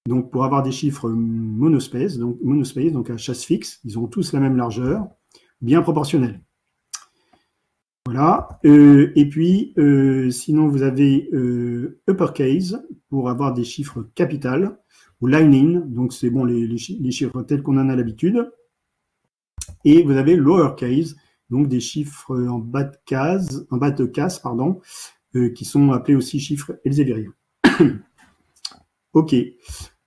Donc, pour avoir des chiffres monospaced, donc à chasse fixe, ils ont tous la même largeur, bien proportionnelle. Voilà. Et puis, sinon, vous avez uppercase pour avoir des chiffres capitales, ou line-in, donc c'est bon les chiffres tels qu'on en a l'habitude. Et vous avez lowercase, donc des chiffres en bas de case, pardon, qui sont appelés aussi chiffres elzéviriens. Ok.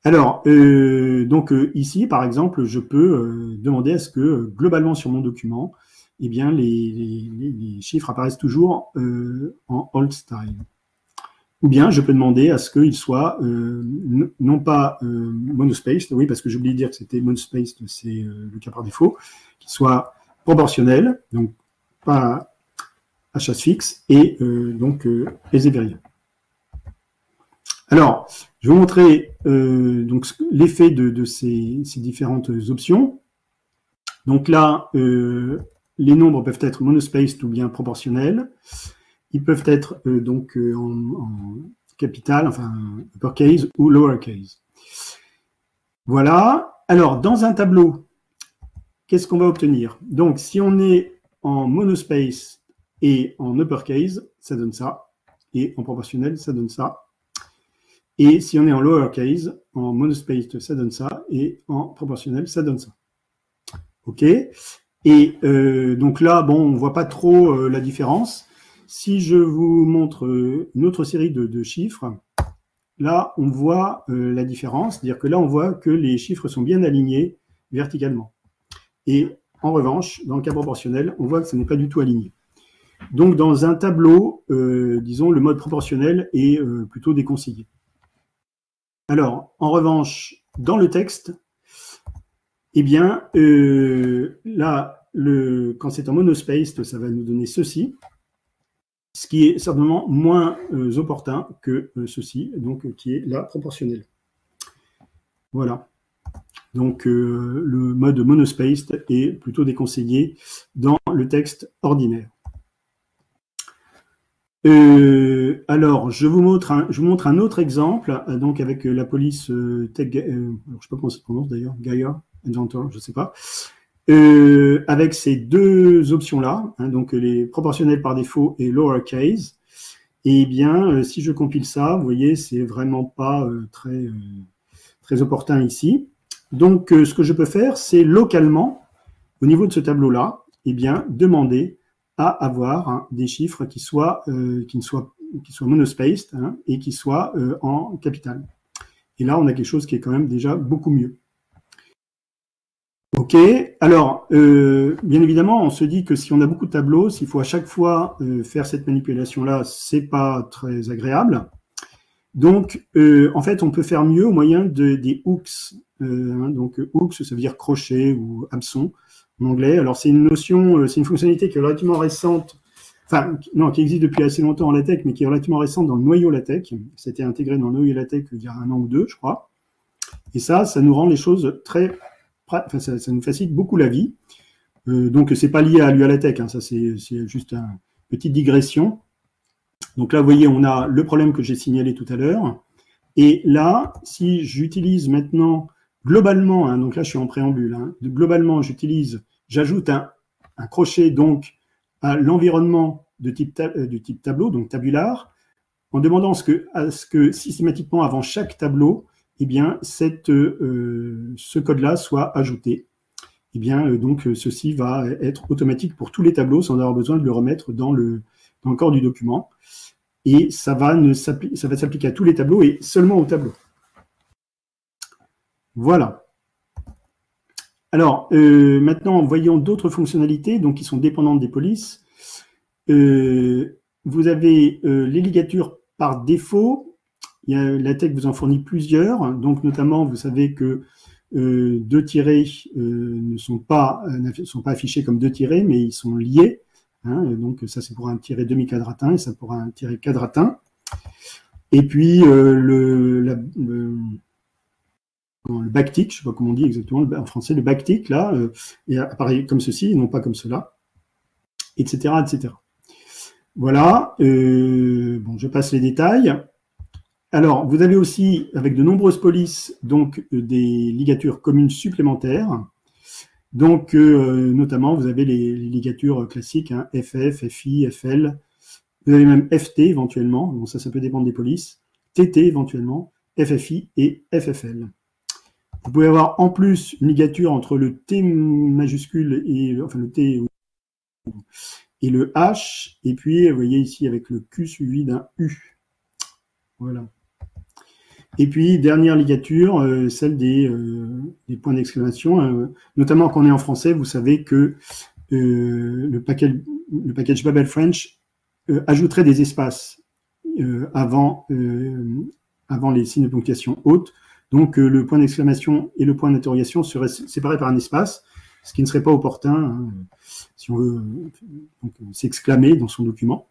Alors, donc ici, par exemple, je peux demander à ce que globalement sur mon document, eh bien, les chiffres apparaissent toujours en old style. Ou bien, je peux demander à ce qu'ils soient non pas monospaced, oui, parce que j'ai oublié de dire que c'était monospaced, c'est le cas par défaut, qu'ils soient proportionnels, donc pas à chasse fixe, et donc elzéviriens. Alors, je vais vous montrer donc l'effet de ces différentes options. Donc là, les nombres peuvent être monospaced ou bien proportionnels. Ils peuvent être donc en capital, enfin uppercase ou lowercase. Voilà. Alors, dans un tableau, qu'est-ce qu'on va obtenir? Donc, si on est en monospace et en uppercase, ça donne ça. Et en proportionnel, ça donne ça. Et si on est en lowercase, en monospaced, ça donne ça. Et en proportionnel, ça donne ça. OK. Et donc là, bon, on ne voit pas trop la différence. Si je vous montre une autre série de chiffres, là, on voit la différence. C'est-à-dire que là, on voit que les chiffres sont bien alignés verticalement. Et en revanche, dans le cas proportionnel, on voit que ce n'est pas du tout aligné. Donc, dans un tableau, disons, le mode proportionnel est plutôt déconseillé. Alors, en revanche, dans le texte, eh bien, là, quand c'est en monospaced, ça va nous donner ceci, ce qui est certainement moins opportun que ceci, donc qui est la proportionnelle. Voilà. Donc, le mode monospaced est plutôt déconseillé dans le texte ordinaire. Alors, je vous montre un autre exemple, donc avec la police Tech, je ne sais pas comment ça se prononce d'ailleurs, Gaia, Adventure, je ne sais pas, avec ces deux options-là, hein, donc les proportionnels par défaut et lowercase. Et bien, si je compile ça, vous voyez, c'est vraiment pas très opportun ici. Donc, ce que je peux faire, c'est localement, au niveau de ce tableau-là, eh bien, demander à avoir des chiffres qui soient monospaced et qui soient en capital. Et là, on a quelque chose qui est quand même déjà beaucoup mieux. OK. Alors, bien évidemment, on se dit que si on a beaucoup de tableaux, s'il faut à chaque fois faire cette manipulation-là, c'est pas très agréable. Donc, en fait, on peut faire mieux au moyen des hooks. Donc, hooks, ça veut dire crochet ou hameçon en anglais. Alors, c'est une notion, c'est une fonctionnalité qui est relativement récente, enfin, non, qui existe depuis assez longtemps en LaTeX, mais qui est relativement récente dans le noyau LaTeX. C'était intégré dans le noyau LaTeX il y a 1 an ou 2, je crois. Et ça nous rend les choses très, enfin, ça nous facilite beaucoup la vie. Donc, c'est pas lié à l'UALaTeX, hein, ça c'est juste une petite digression. Donc là, vous voyez, on a le problème que j'ai signalé tout à l'heure. Et là, si j'utilise maintenant globalement, hein, donc là je suis en préambule, hein, globalement j'ajoute un crochet donc à l'environnement du type tableau, donc tabular, en demandant à ce que systématiquement avant chaque tableau, eh bien ce code-là soit ajouté. Eh bien donc ceci va être automatique pour tous les tableaux sans avoir besoin de le remettre dans le corps du document. Et ça va s'appliquer à tous les tableaux et seulement aux tableaux. Voilà. Alors, maintenant, voyons d'autres fonctionnalités donc, qui sont dépendantes des polices. Vous avez les ligatures par défaut. LaTeX vous en fournit plusieurs. Donc, notamment, vous savez que 2 tirés ne sont pas affichés comme 2 tirés, mais ils sont liés. Hein, donc, ça, c'est pour un tiré demi-quadratin et ça pour un tiré quadratin. Et puis, le backtick, je ne sais pas comment on dit exactement en français, le backtick, là, apparaît comme ceci, non pas comme cela, etc., etc. Voilà. Bon, je passe les détails. Alors, vous avez aussi, avec de nombreuses polices, donc des ligatures communes supplémentaires. Donc, notamment, vous avez les ligatures classiques, hein, FF, FI, FL. Vous avez même FT éventuellement, donc ça peut dépendre des polices. TT éventuellement, FFI et FFL. Vous pouvez avoir en plus une ligature entre le T majuscule et enfin le T et le H, et puis vous voyez ici avec le Q suivi d'un U. Voilà. Et puis dernière ligature, celle des points d'exclamation. Notamment quand on est en français, vous savez que le package Babel French ajouterait des espaces avant les signes de ponctuation haute. Donc, le point d'exclamation et le point d'interrogation seraient séparés par un espace, ce qui ne serait pas opportun hein, si on veut s'exclamer dans son document.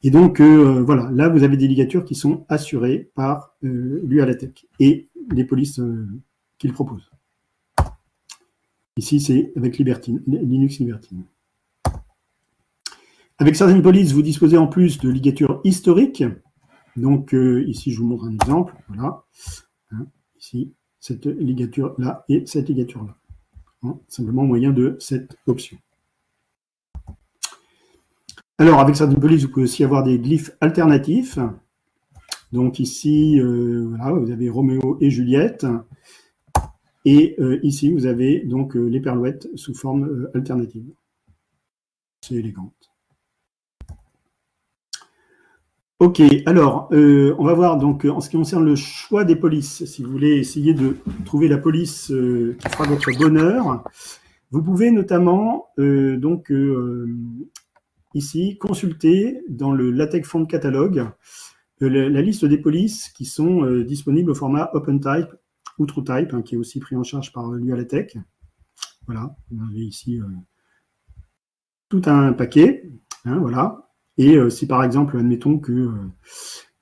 Et donc, voilà, là, vous avez des ligatures qui sont assurées par l'UALATEC et les polices qu'il propose. Ici, c'est avec Linux Libertine. Avec certaines polices, vous disposez en plus de ligatures historiques. Donc, ici, je vous montre un exemple. Voilà. Hein, ici, cette ligature-là et cette ligature-là. Hein, simplement au moyen de cette option. Alors, avec certaines polices, vous pouvez aussi avoir des glyphes alternatifs. Donc, ici, voilà, vous avez Roméo et Juliette. Et ici, vous avez donc les perlouettes sous forme alternative. C'est élégant. Ok, alors, on va voir donc en ce qui concerne le choix des polices. Si vous voulez essayer de trouver la police qui fera votre bonheur, vous pouvez notamment ici consulter dans le LaTeX Font Catalogue la liste des polices qui sont disponibles au format OpenType ou TrueType, hein, qui est aussi pris en charge par l'UALATEC. Voilà, vous avez ici tout un paquet, hein, voilà. Et si par exemple, admettons que,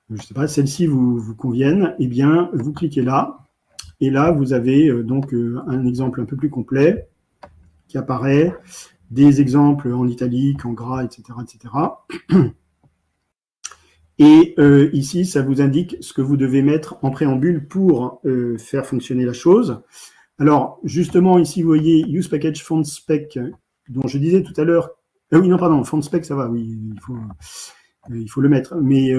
je sais pas, celle-ci vous convienne, eh bien, vous cliquez là, et là, vous avez donc un exemple un peu plus complet qui apparaît, des exemples en italique, en gras, etc., etc. Et ici, ça vous indique ce que vous devez mettre en préambule pour faire fonctionner la chose. Alors, justement, ici, vous voyez Use Package Font Spec, dont je disais tout à l'heure. Oui, non, pardon, Font Spec, ça va, oui, il faut le mettre. Mais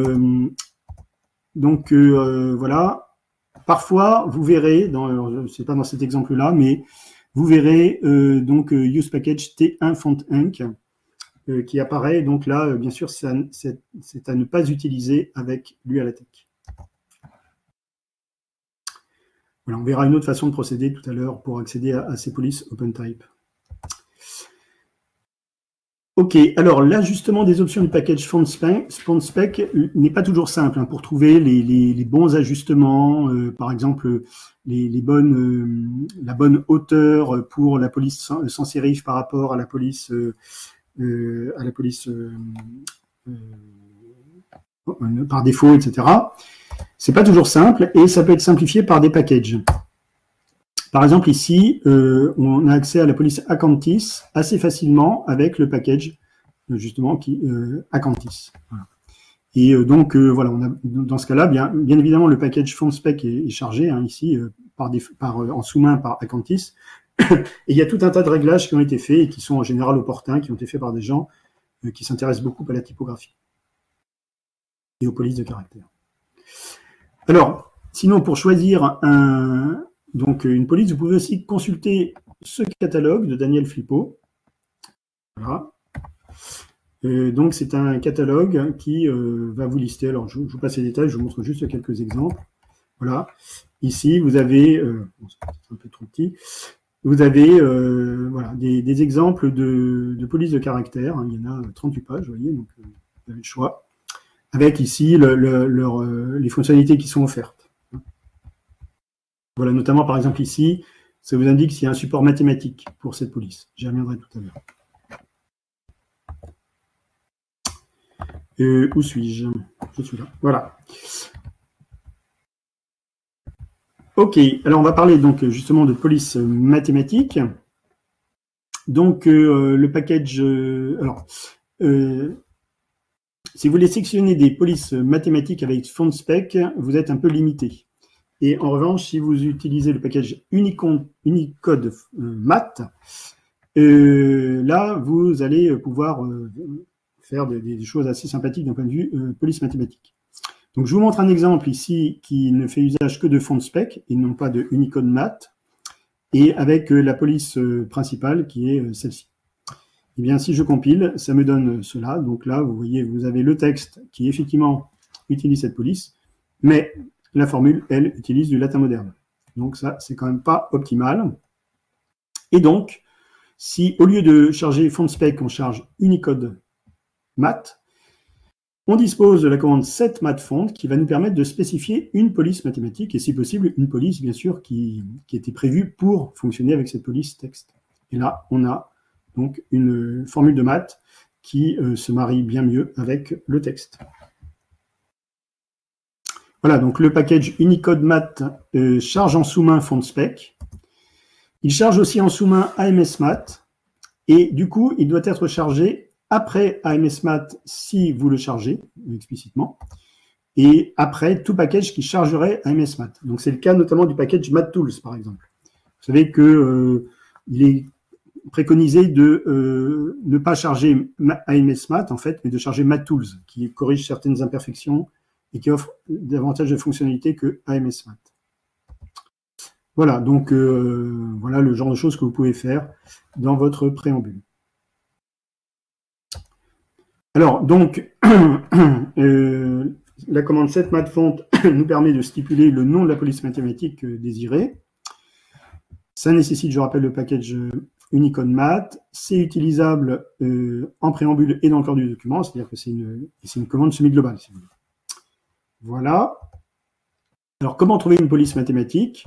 donc, voilà. Parfois, vous verrez, c'est pas dans cet exemple-là, mais vous verrez donc Use Package T1 Font Inc. Qui apparaît. Donc là, bien sûr, c'est à ne pas utiliser avec l'UALATEC. Voilà, on verra une autre façon de procéder tout à l'heure pour accéder à ces polices OpenType. Ok, alors l'ajustement des options du package Font Spec n'est pas toujours simple hein, pour trouver les bons ajustements, par exemple la bonne hauteur pour la police sans sérif par rapport à la police par défaut, etc. C'est pas toujours simple et ça peut être simplifié par des packages. Par exemple, ici, on a accès à la police Acantis assez facilement avec le package, justement, Acantis. Voilà. Et donc, voilà, dans ce cas-là, bien évidemment, le package Font Spec est chargé, hein, ici, en sous-main par Acantis. Et il y a tout un tas de réglages qui ont été faits et qui sont en général opportuns, qui ont été faits par des gens qui s'intéressent beaucoup à la typographie et aux polices de caractère. Alors, sinon, pour choisir une police, vous pouvez aussi consulter ce catalogue de Daniel Flippo. Voilà. Donc, c'est un catalogue qui va vous lister. Alors, je vous passe les détails, je vous montre juste quelques exemples. Voilà. Ici, vous avez, c'est un peu trop petit, vous avez voilà, des exemples de polices de caractère. Hein, il y en a 38 pages, vous voyez, donc vous avez le choix. Avec ici les fonctionnalités qui sont offertes. Voilà, notamment par exemple ici, ça vous indique s'il y a un support mathématique pour cette police. J'y reviendrai tout à l'heure. Où suis-je? Je suis là. Voilà. Ok, alors on va parler donc justement de police mathématique. Donc le package, si vous voulez sectionner des polices mathématiques avec Font Spec, vous êtes un peu limité. Et en revanche, si vous utilisez le package Unicode Math, là, vous allez pouvoir faire des choses assez sympathiques d'un point de vue police mathématique. Donc, je vous montre un exemple ici qui ne fait usage que de font spec et non pas de Unicode Math, et avec la police principale qui est celle-ci. Eh bien, si je compile, ça me donne cela. Donc là, vous voyez, vous avez le texte qui effectivement utilise cette police, mais la formule, elle, utilise du latin moderne. Donc ça, c'est quand même pas optimal. Et donc, si au lieu de charger FontSpec, on charge Unicode Math, on dispose de la commande setMathFont qui va nous permettre de spécifier une police mathématique et si possible une police bien sûr qui était prévue pour fonctionner avec cette police texte. Et là, on a donc une formule de maths qui se marie bien mieux avec le texte. Voilà, donc le package Unicode Math charge en sous-main FontSpec. Il charge aussi en sous-main AMS Math et du coup, il doit être chargé après AMS Math si vous le chargez explicitement, et après tout package qui chargerait AMS Math. Donc c'est le cas notamment du package MathTools par exemple. Vous savez que il est préconisé de ne pas charger AMS Math en fait, mais de charger MathTools qui corrige certaines imperfections et qui offre davantage de fonctionnalités que AMS Math. Voilà, donc voilà le genre de choses que vous pouvez faire dans votre préambule. Alors, donc, la commande setMathFont nous permet de stipuler le nom de la police mathématique désirée. Ça nécessite, je rappelle, le package Unicode Math. C'est utilisable en préambule et dans le corps du document, c'est-à-dire que c'est une commande semi-globale. Si vous voulez. Voilà. Alors, comment trouver une police mathématique?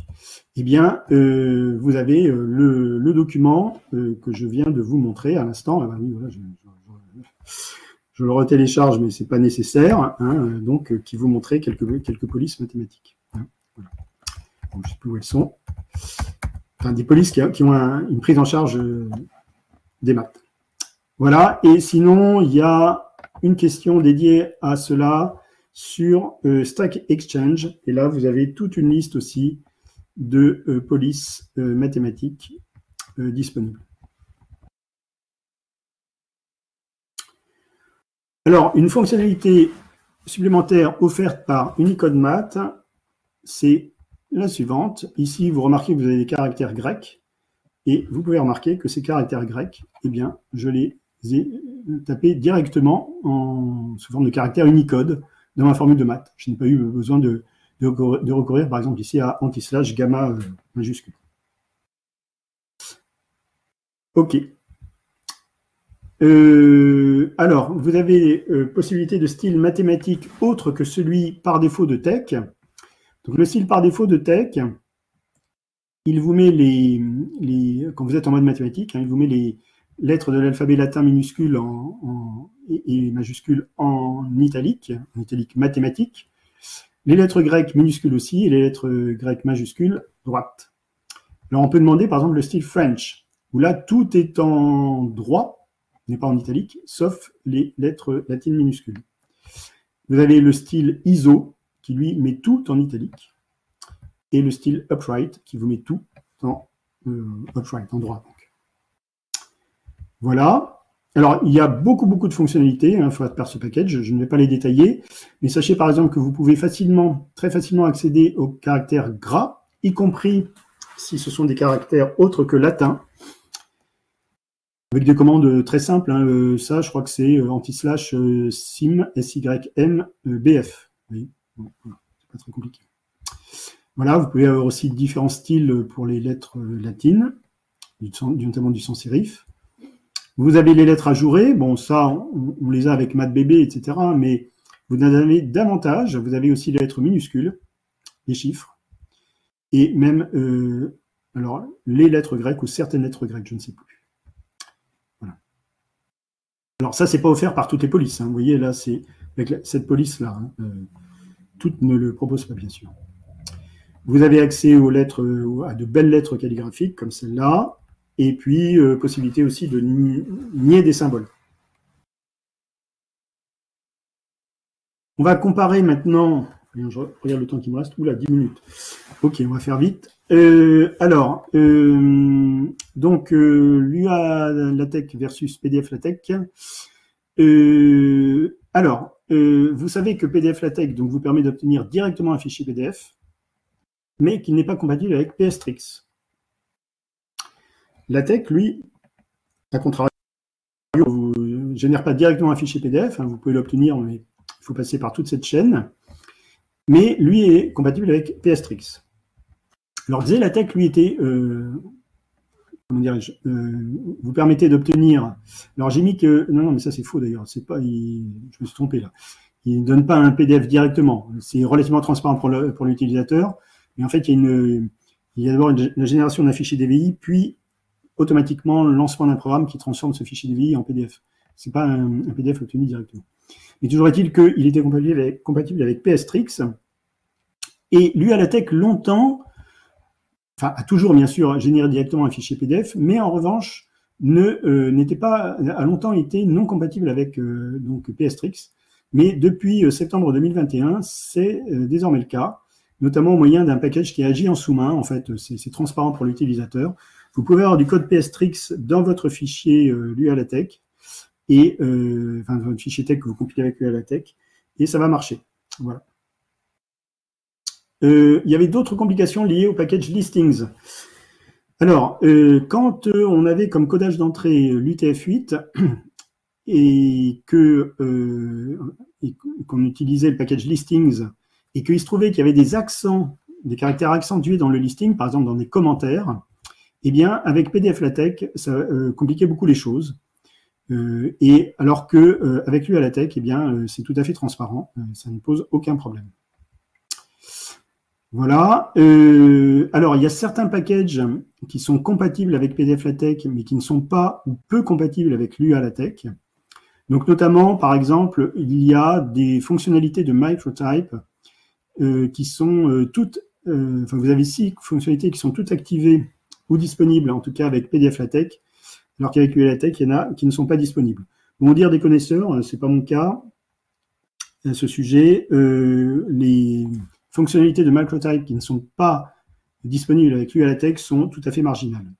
Eh bien, vous avez le document que je viens de vous montrer à l'instant. Ah ben oui, voilà, je le retélécharge, mais ce n'est pas nécessaire, hein, donc qui vous montrait quelques polices mathématiques. Hein, voilà. Donc, je ne sais plus où elles sont. Enfin, des polices qui ont une prise en charge des maths. Voilà, et sinon, il y a une question dédiée à cela sur Stack Exchange, et là, vous avez toute une liste aussi de polices mathématiques disponibles. Alors, une fonctionnalité supplémentaire offerte par Unicode Math, c'est la suivante. Ici, vous remarquez que vous avez des caractères grecs, et vous pouvez remarquer que ces caractères grecs, eh bien, je les ai tapés directement sous forme de caractères Unicode dans ma formule de maths. Je n'ai pas eu besoin de recourir, par exemple, ici à anti/, gamma majuscule. OK. Alors, vous avez possibilité de style mathématique autre que celui par défaut de TeX. Donc, le style par défaut de TeX, il vous met quand vous êtes en mode mathématique, hein, il vous met les lettres de l'alphabet latin minuscule et majuscule en italique mathématique, les lettres grecques minuscules aussi, et les lettres grecques majuscules droites. Alors, on peut demander, par exemple, le style French, où là, tout est en droit, n'est pas en italique, sauf les lettres latines minuscules. Vous avez le style ISO, qui lui met tout en italique, et le style Upright, qui vous met tout en upright, en droit. Donc. Voilà. Alors, il y a beaucoup de fonctionnalités hein, par ce package, je ne vais pas les détailler, mais sachez par exemple que vous pouvez très facilement accéder aux caractères gras, y compris si ce sont des caractères autres que latin, avec des commandes très simples. Hein, ça, je crois que c'est anti/sim, sym, bf. Oui, bon, voilà, c'est pas très compliqué. Voilà, vous pouvez avoir aussi différents styles pour les lettres latines, notamment du sans sérif. Vous avez les lettres ajourées, bon ça, on les a avec MathBB, etc., mais vous en avez davantage. Vous avez aussi les lettres minuscules, les chiffres, et même alors, les lettres grecques ou certaines lettres grecques, je ne sais plus. Alors ça, c'est pas offert par toutes les polices. Hein. Vous voyez, là, c'est avec cette police-là. Hein. Toutes ne le proposent pas, bien sûr. Vous avez accès aux lettres, à de belles lettres calligraphiques, comme celle-là, et puis possibilité aussi de nier des symboles. On va comparer maintenant, je regarde le temps qui me reste, oula, 10 minutes. Ok, on va faire vite. Donc, l'UA LaTeX versus PDF LaTeX. Vous savez que PDF LaTeX donc, vous permet d'obtenir directement un fichier PDF, mais qui n'est pas compatible avec PSTrix. LaTeX, lui, à contrario, vous ne génère pas directement un fichier PDF, hein, vous pouvez l'obtenir, mais il faut passer par toute cette chaîne, mais lui est compatible avec PSTrix. Alors, XeLaTeX, lui, était, comment dirais-je, vous permettez d'obtenir. Alors, j'ai mis que. Non, mais ça, c'est faux d'ailleurs. C'est pas. Je me suis trompé là. Il ne donne pas un PDF directement. C'est relativement transparent pour l'utilisateur. Mais en fait, il y a d'abord la génération d'un fichier DVI, puis automatiquement le lancement d'un programme qui transforme ce fichier DVI en PDF. Ce n'est pas un PDF obtenu directement. Mais toujours est-il qu'il était compatible avec PSTrix. Et l'UA LaTeX, longtemps, enfin, a toujours, bien sûr, généré directement un fichier PDF, mais en revanche, n'était pas, a longtemps été non compatible avec donc PSTrix. Mais depuis septembre 2021, c'est désormais le cas, notamment au moyen d'un package qui agit en sous-main. En fait, c'est transparent pour l'utilisateur. Vous pouvez avoir du code PSTrix dans votre fichier l'UA LaTeX, et enfin, votre fichier TeX que vous compilez avec l'UA LaTeX, et ça va marcher. Voilà. Il y avait d'autres complications liées au package listings. Alors, quand on avait comme codage d'entrée l'UTF-8 et qu'on utilisait le package listings et qu'il se trouvait qu'il y avait des accents, des caractères accentués dans le listing, par exemple dans des commentaires, eh bien, avec PDF LaTeX, ça compliquait beaucoup les choses. Et alors que avec l'UA LaTeX, eh bien, c'est tout à fait transparent, ça ne pose aucun problème. Voilà. Alors, il y a certains packages qui sont compatibles avec PDF LaTeX, mais qui ne sont pas ou peu compatibles avec l'UA LaTeX. Donc, notamment, par exemple, il y a des fonctionnalités de microtype qui sont toutes, enfin, vous avez 6 fonctionnalités qui sont toutes activées ou disponibles, en tout cas avec PDF LaTeX, alors qu'avec l'UA LaTeX, il y en a qui ne sont pas disponibles. Bon, dire des connaisseurs, c'est pas mon cas à ce sujet. Les fonctionnalités de microtype qui ne sont pas disponibles avec l'UA LaTeX sont tout à fait marginales.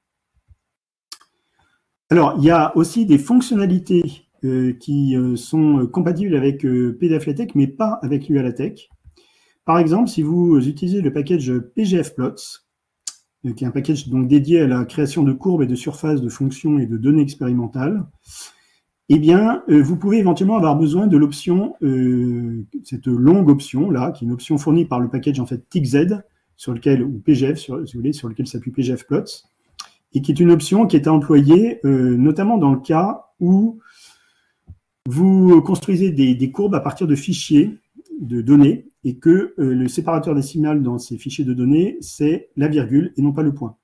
Alors, il y a aussi des fonctionnalités qui sont compatibles avec PDF LaTeX, mais pas avec l'UA LaTeX. Par exemple, si vous utilisez le package PGFplots, qui est un package donc dédié à la création de courbes et de surfaces de fonctions et de données expérimentales, eh bien, vous pouvez éventuellement avoir besoin de l'option, cette longue option là, qui est une option fournie par le package en fait TICZ, sur lequel, ou PGF, si vous voulez, sur lequel s'appuie PGFplots, et qui est une option qui est employée notamment dans le cas où vous construisez des courbes à partir de fichiers de données, et que le séparateur décimal dans ces fichiers de données, c'est la virgule et non pas le point.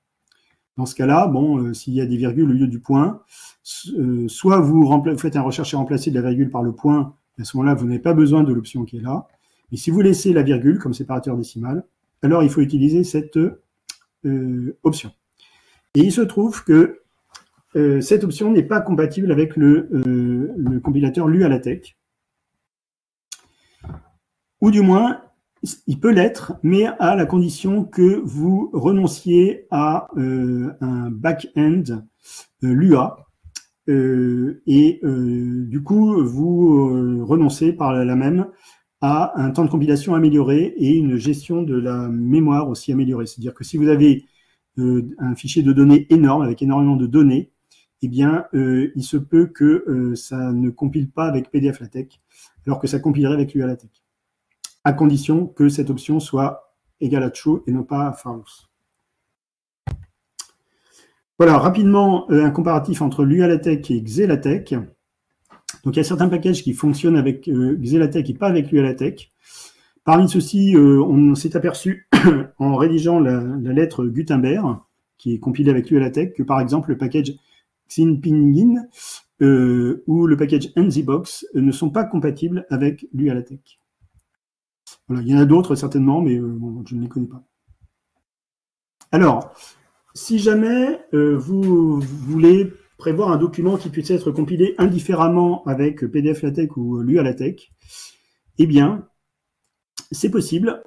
Dans ce cas-là, bon, s'il y a des virgules au lieu du point, soit vous faites un recherche et remplacer de la virgule par le point, à ce moment-là, vous n'avez pas besoin de l'option qui est là. Mais si vous laissez la virgule comme séparateur décimal, alors il faut utiliser cette option. Et il se trouve que cette option n'est pas compatible avec le compilateur l'UA LaTeX. Ou du moins, il peut l'être, mais à la condition que vous renonciez à un back-end LUA. Du coup, vous renoncez par là même à un temps de compilation amélioré et une gestion de la mémoire aussi améliorée. C'est-à-dire que si vous avez un fichier de données énorme, avec énormément de données, eh bien, il se peut que ça ne compile pas avec PDF LaTeX, alors que ça compilerait avec l'UA LaTeX, à condition que cette option soit égale à true et non pas à false. Voilà, rapidement, un comparatif entre l'UA LaTeX et XeLaTeX. Donc, il y a certains packages qui fonctionnent avec XeLaTeX et pas avec l'UA LaTeX. Parmi ceux-ci, on s'est aperçu en rédigeant la lettre Gutenberg, qui est compilée avec l'UA LaTeX, que par exemple, le package Xinpingin ou le package NZBox ne sont pas compatibles avec l'UA LaTeX. Voilà, il y en a d'autres certainement, mais bon, je ne les connais pas. Alors, si jamais vous voulez prévoir un document qui puisse être compilé indifféremment avec PDF LaTeX ou l'UA LaTeX, eh bien, c'est possible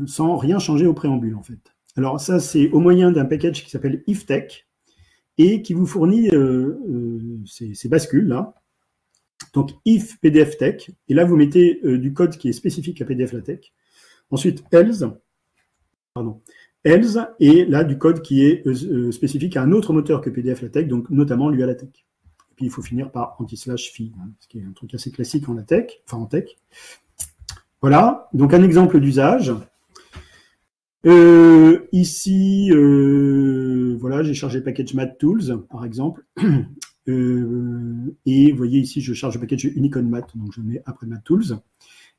sans rien changer au préambule, en fait. Alors ça, c'est au moyen d'un package qui s'appelle iftech et qui vous fournit ces bascules-là. Donc if pdftech, et là vous mettez du code qui est spécifique à pdflatech. Ensuite else, et là du code qui est spécifique à un autre moteur que pdflatech, donc notamment l'UALaTeX. Et puis il faut finir par anti/phi, ce qui est un truc assez classique en LaTeX, enfin en tech. Voilà, donc un exemple d'usage. Ici, voilà, j'ai chargé le package math_tools, par exemple. Et vous voyez ici, je charge le package Unicode Math, donc je le mets après math_tools.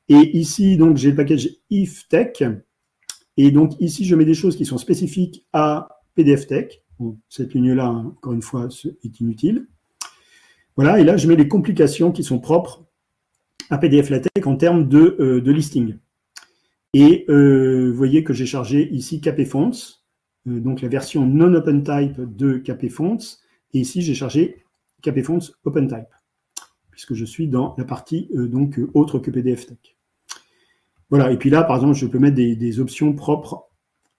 Et ici, donc, j'ai le package iftech. Et donc, ici, je mets des choses qui sont spécifiques à pdftech. Bon, cette ligne-là, hein, encore une fois, est inutile. Voilà, et là, je mets les complications qui sont propres à pdflatech en termes de listing. Et vous voyez que j'ai chargé ici kpfonts, donc la version non-OpenType de kpfonts. Et ici, j'ai chargé kpfonts OpenType, puisque je suis dans la partie donc autre que pdftech. Voilà, et puis là, par exemple, je peux mettre des options propres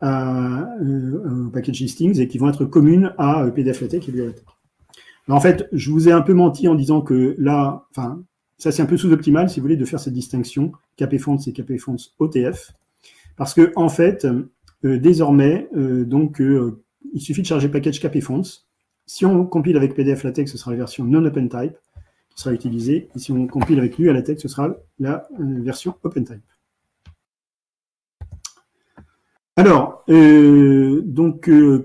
au package listings et qui vont être communes à pdflatech et l'UALaTeX. Alors en fait, je vous ai un peu menti en disant que là, enfin, ça c'est un peu sous-optimal, si vous voulez, de faire cette distinction kpfonts et kpfonts OTF, parce que en fait, désormais, il suffit de charger le package kpfonts. Si on compile avec pdflatech, ce sera la version non-OpenType qui sera utilisée, et si on compile avec l'UALaTeX, ce sera la version OpenType. Alors,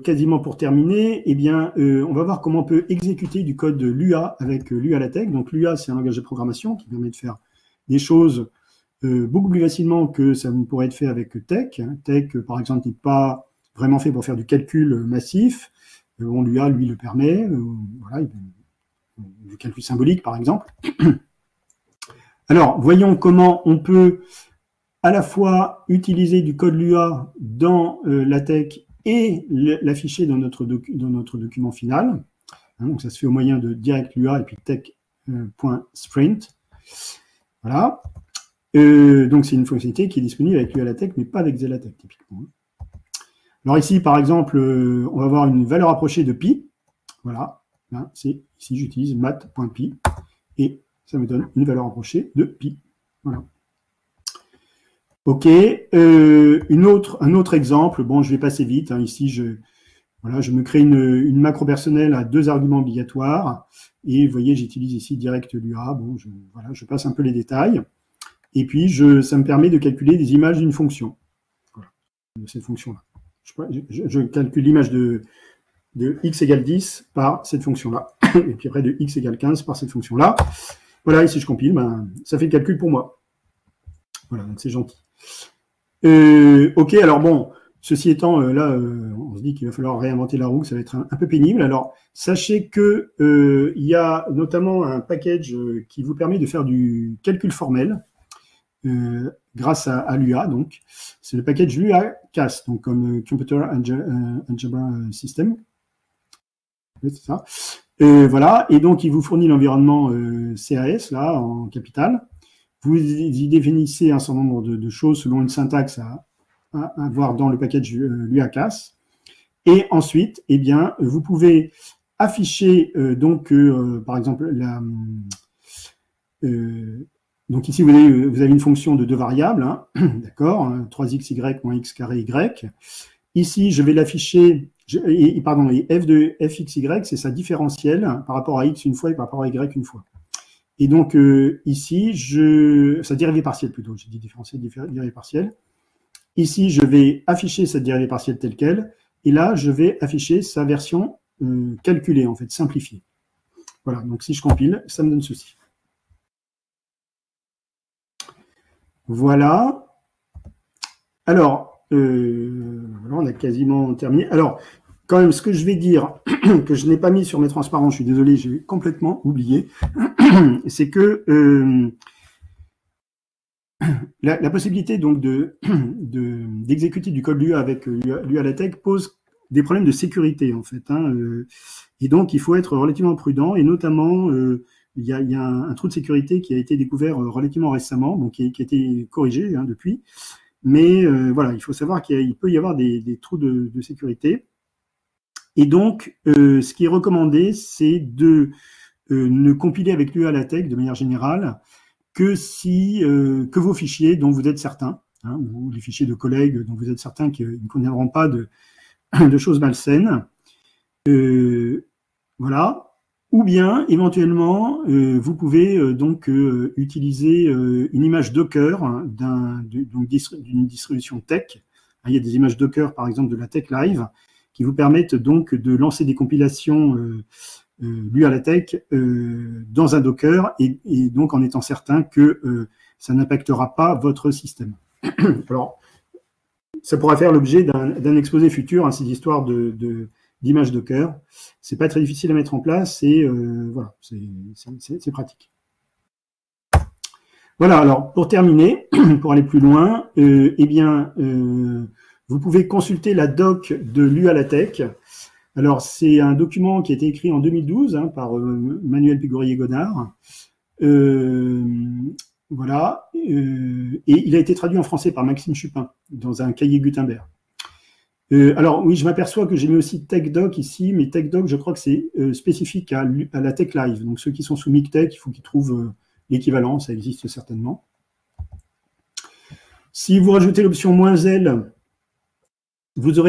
quasiment pour terminer, eh bien, on va voir comment on peut exécuter du code Lua avec l'UALaTeX. Donc, Lua, c'est un langage de programmation qui permet de faire des choses beaucoup plus facilement que ça ne pourrait être fait avec Tech. Tech, par exemple, n'est pas vraiment fait pour faire du calcul massif. Bon, Lua, lui, le permet. Voilà, du calcul symbolique, par exemple. Alors, voyons comment on peut à la fois utiliser du code Lua dans LaTeX et l'afficher dans notre document final. Donc ça se fait au moyen de direct Lua et puis tech.sprint. Voilà. Donc c'est une fonctionnalité qui est disponible avec l'UALaTeX, mais pas avec XeLaTeX typiquement. Alors ici, par exemple, on va avoir une valeur approchée de pi. Voilà. Là, ici, j'utilise math.pi et ça me donne une valeur approchée de pi. Voilà. Ok, un autre exemple, bon, je vais passer vite, hein. Ici, je me crée une macro personnelle à 2 arguments obligatoires, et vous voyez, j'utilise ici direct Lua, bon, je passe un peu les détails, et puis ça me permet de calculer des images d'une fonction, voilà, de cette fonction-là. Je calcule l'image de x égale 10 par cette fonction-là, et puis après de x égale 15 par cette fonction-là. Voilà, ici je compile, ben, ça fait le calcul pour moi. Voilà, donc c'est gentil. Ok, alors bon, ceci étant, là, on se dit qu'il va falloir réinventer la roue, ça va être un peu pénible. Alors, sachez que il y a notamment un package qui vous permet de faire du calcul formel grâce à Lua. Donc, c'est le package Lua-CAS, donc comme Computer Algebra System. Oui, c'est ça. Voilà, et donc il vous fournit l'environnement CAS là en capital. Vous y définissez un certain nombre de choses selon une syntaxe à avoir dans le package Lua-CAS. Et ensuite, eh bien, vous pouvez afficher par exemple donc ici vous avez une fonction de 2 variables, hein, d'accord, 3xy moins x carré y. Ici, je vais l'afficher, et f de fxy, c'est sa différentielle par rapport à x une fois et par rapport à y une fois. Et donc, ici, sa dérivée partielle plutôt, j'ai dit différentielle, dérivée partielle. Ici, je vais afficher cette dérivée partielle telle qu'elle, et là, je vais afficher sa version calculée, en fait, simplifiée. Voilà, donc si je compile, ça me donne ceci. Voilà. Alors, voilà, on a quasiment terminé. Alors, quand même, ce que je vais dire, que je n'ai pas mis sur mes transparents, je suis désolé, j'ai complètement oublié, c'est que la possibilité donc d'exécuter du code Lua avec l'UALaTeX pose des problèmes de sécurité, en fait. Hein, et donc, il faut être relativement prudent, et notamment, il y a un trou de sécurité qui a été découvert relativement récemment, donc qui a été corrigé depuis. mais voilà, il faut savoir qu'il peut y avoir des trous de sécurité. Et donc, ce qui est recommandé, c'est de ne compiler avec l'UALaTeX de manière générale que vos fichiers dont vous êtes certain, hein, ou les fichiers de collègues dont vous êtes certain qu'ils ne contiendront pas de choses malsaines. Voilà. Ou bien, éventuellement, vous pouvez donc utiliser une image Docker d'une distribution tech. Il y a des images Docker, par exemple, de la Tech Live, qui vous permettent donc de lancer des compilations l'UALaTeX dans un Docker et donc en étant certain que ça n'impactera pas votre système. Alors, ça pourra faire l'objet d'un exposé futur, hein, ces histoires d'images Docker. C'est pas très difficile à mettre en place et voilà, c'est pratique. Voilà, alors pour terminer, pour aller plus loin, eh bien, vous pouvez consulter la doc de l'UALaTeX. Alors, c'est un document qui a été écrit en 2012 hein, par Manuel Pigorier-Godard. Voilà. Et il a été traduit en français par Maxime Chupin dans un cahier Gutenberg. Alors, oui, je m'aperçois que j'ai mis aussi TechDoc ici, mais TechDoc, je crois que c'est spécifique à la Tech Live. Donc, ceux qui sont sous MikTech, il faut qu'ils trouvent l'équivalent, ça existe certainement. Si vous rajoutez l'option -L, vous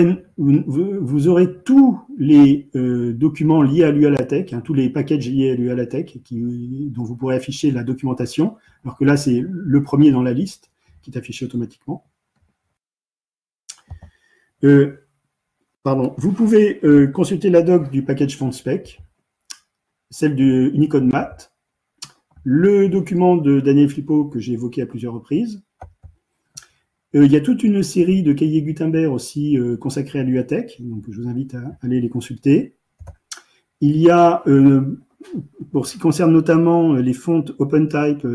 aurez tous les documents liés à l'UALaTeX, hein, tous les packages liés à l'UALaTeX dont vous pourrez afficher la documentation, alors que là, c'est le premier dans la liste qui est affiché automatiquement. Vous pouvez consulter la doc du package FontSpec, celle de Unicode Math, le document de Daniel Flippo que j'ai évoqué à plusieurs reprises. Il y a toute une série de cahiers Gutenberg aussi consacrés à l'UATeX, donc je vous invite à aller les consulter. Il y a, pour ce qui concerne notamment les fontes OpenType,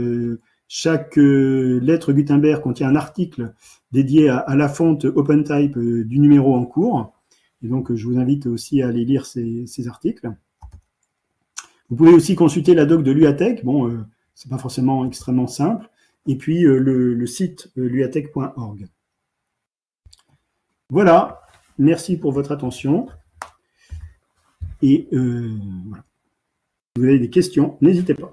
chaque lettre Gutenberg contient un article dédié à la fonte OpenType du numéro en cours. Et donc, je vous invite aussi à aller lire ces articles. Vous pouvez aussi consulter la doc de l'UATeX. Bon, c'est pas forcément extrêmement simple. Et puis, le site luatech.org. Voilà. Merci pour votre attention. Et voilà. Si vous avez des questions, n'hésitez pas.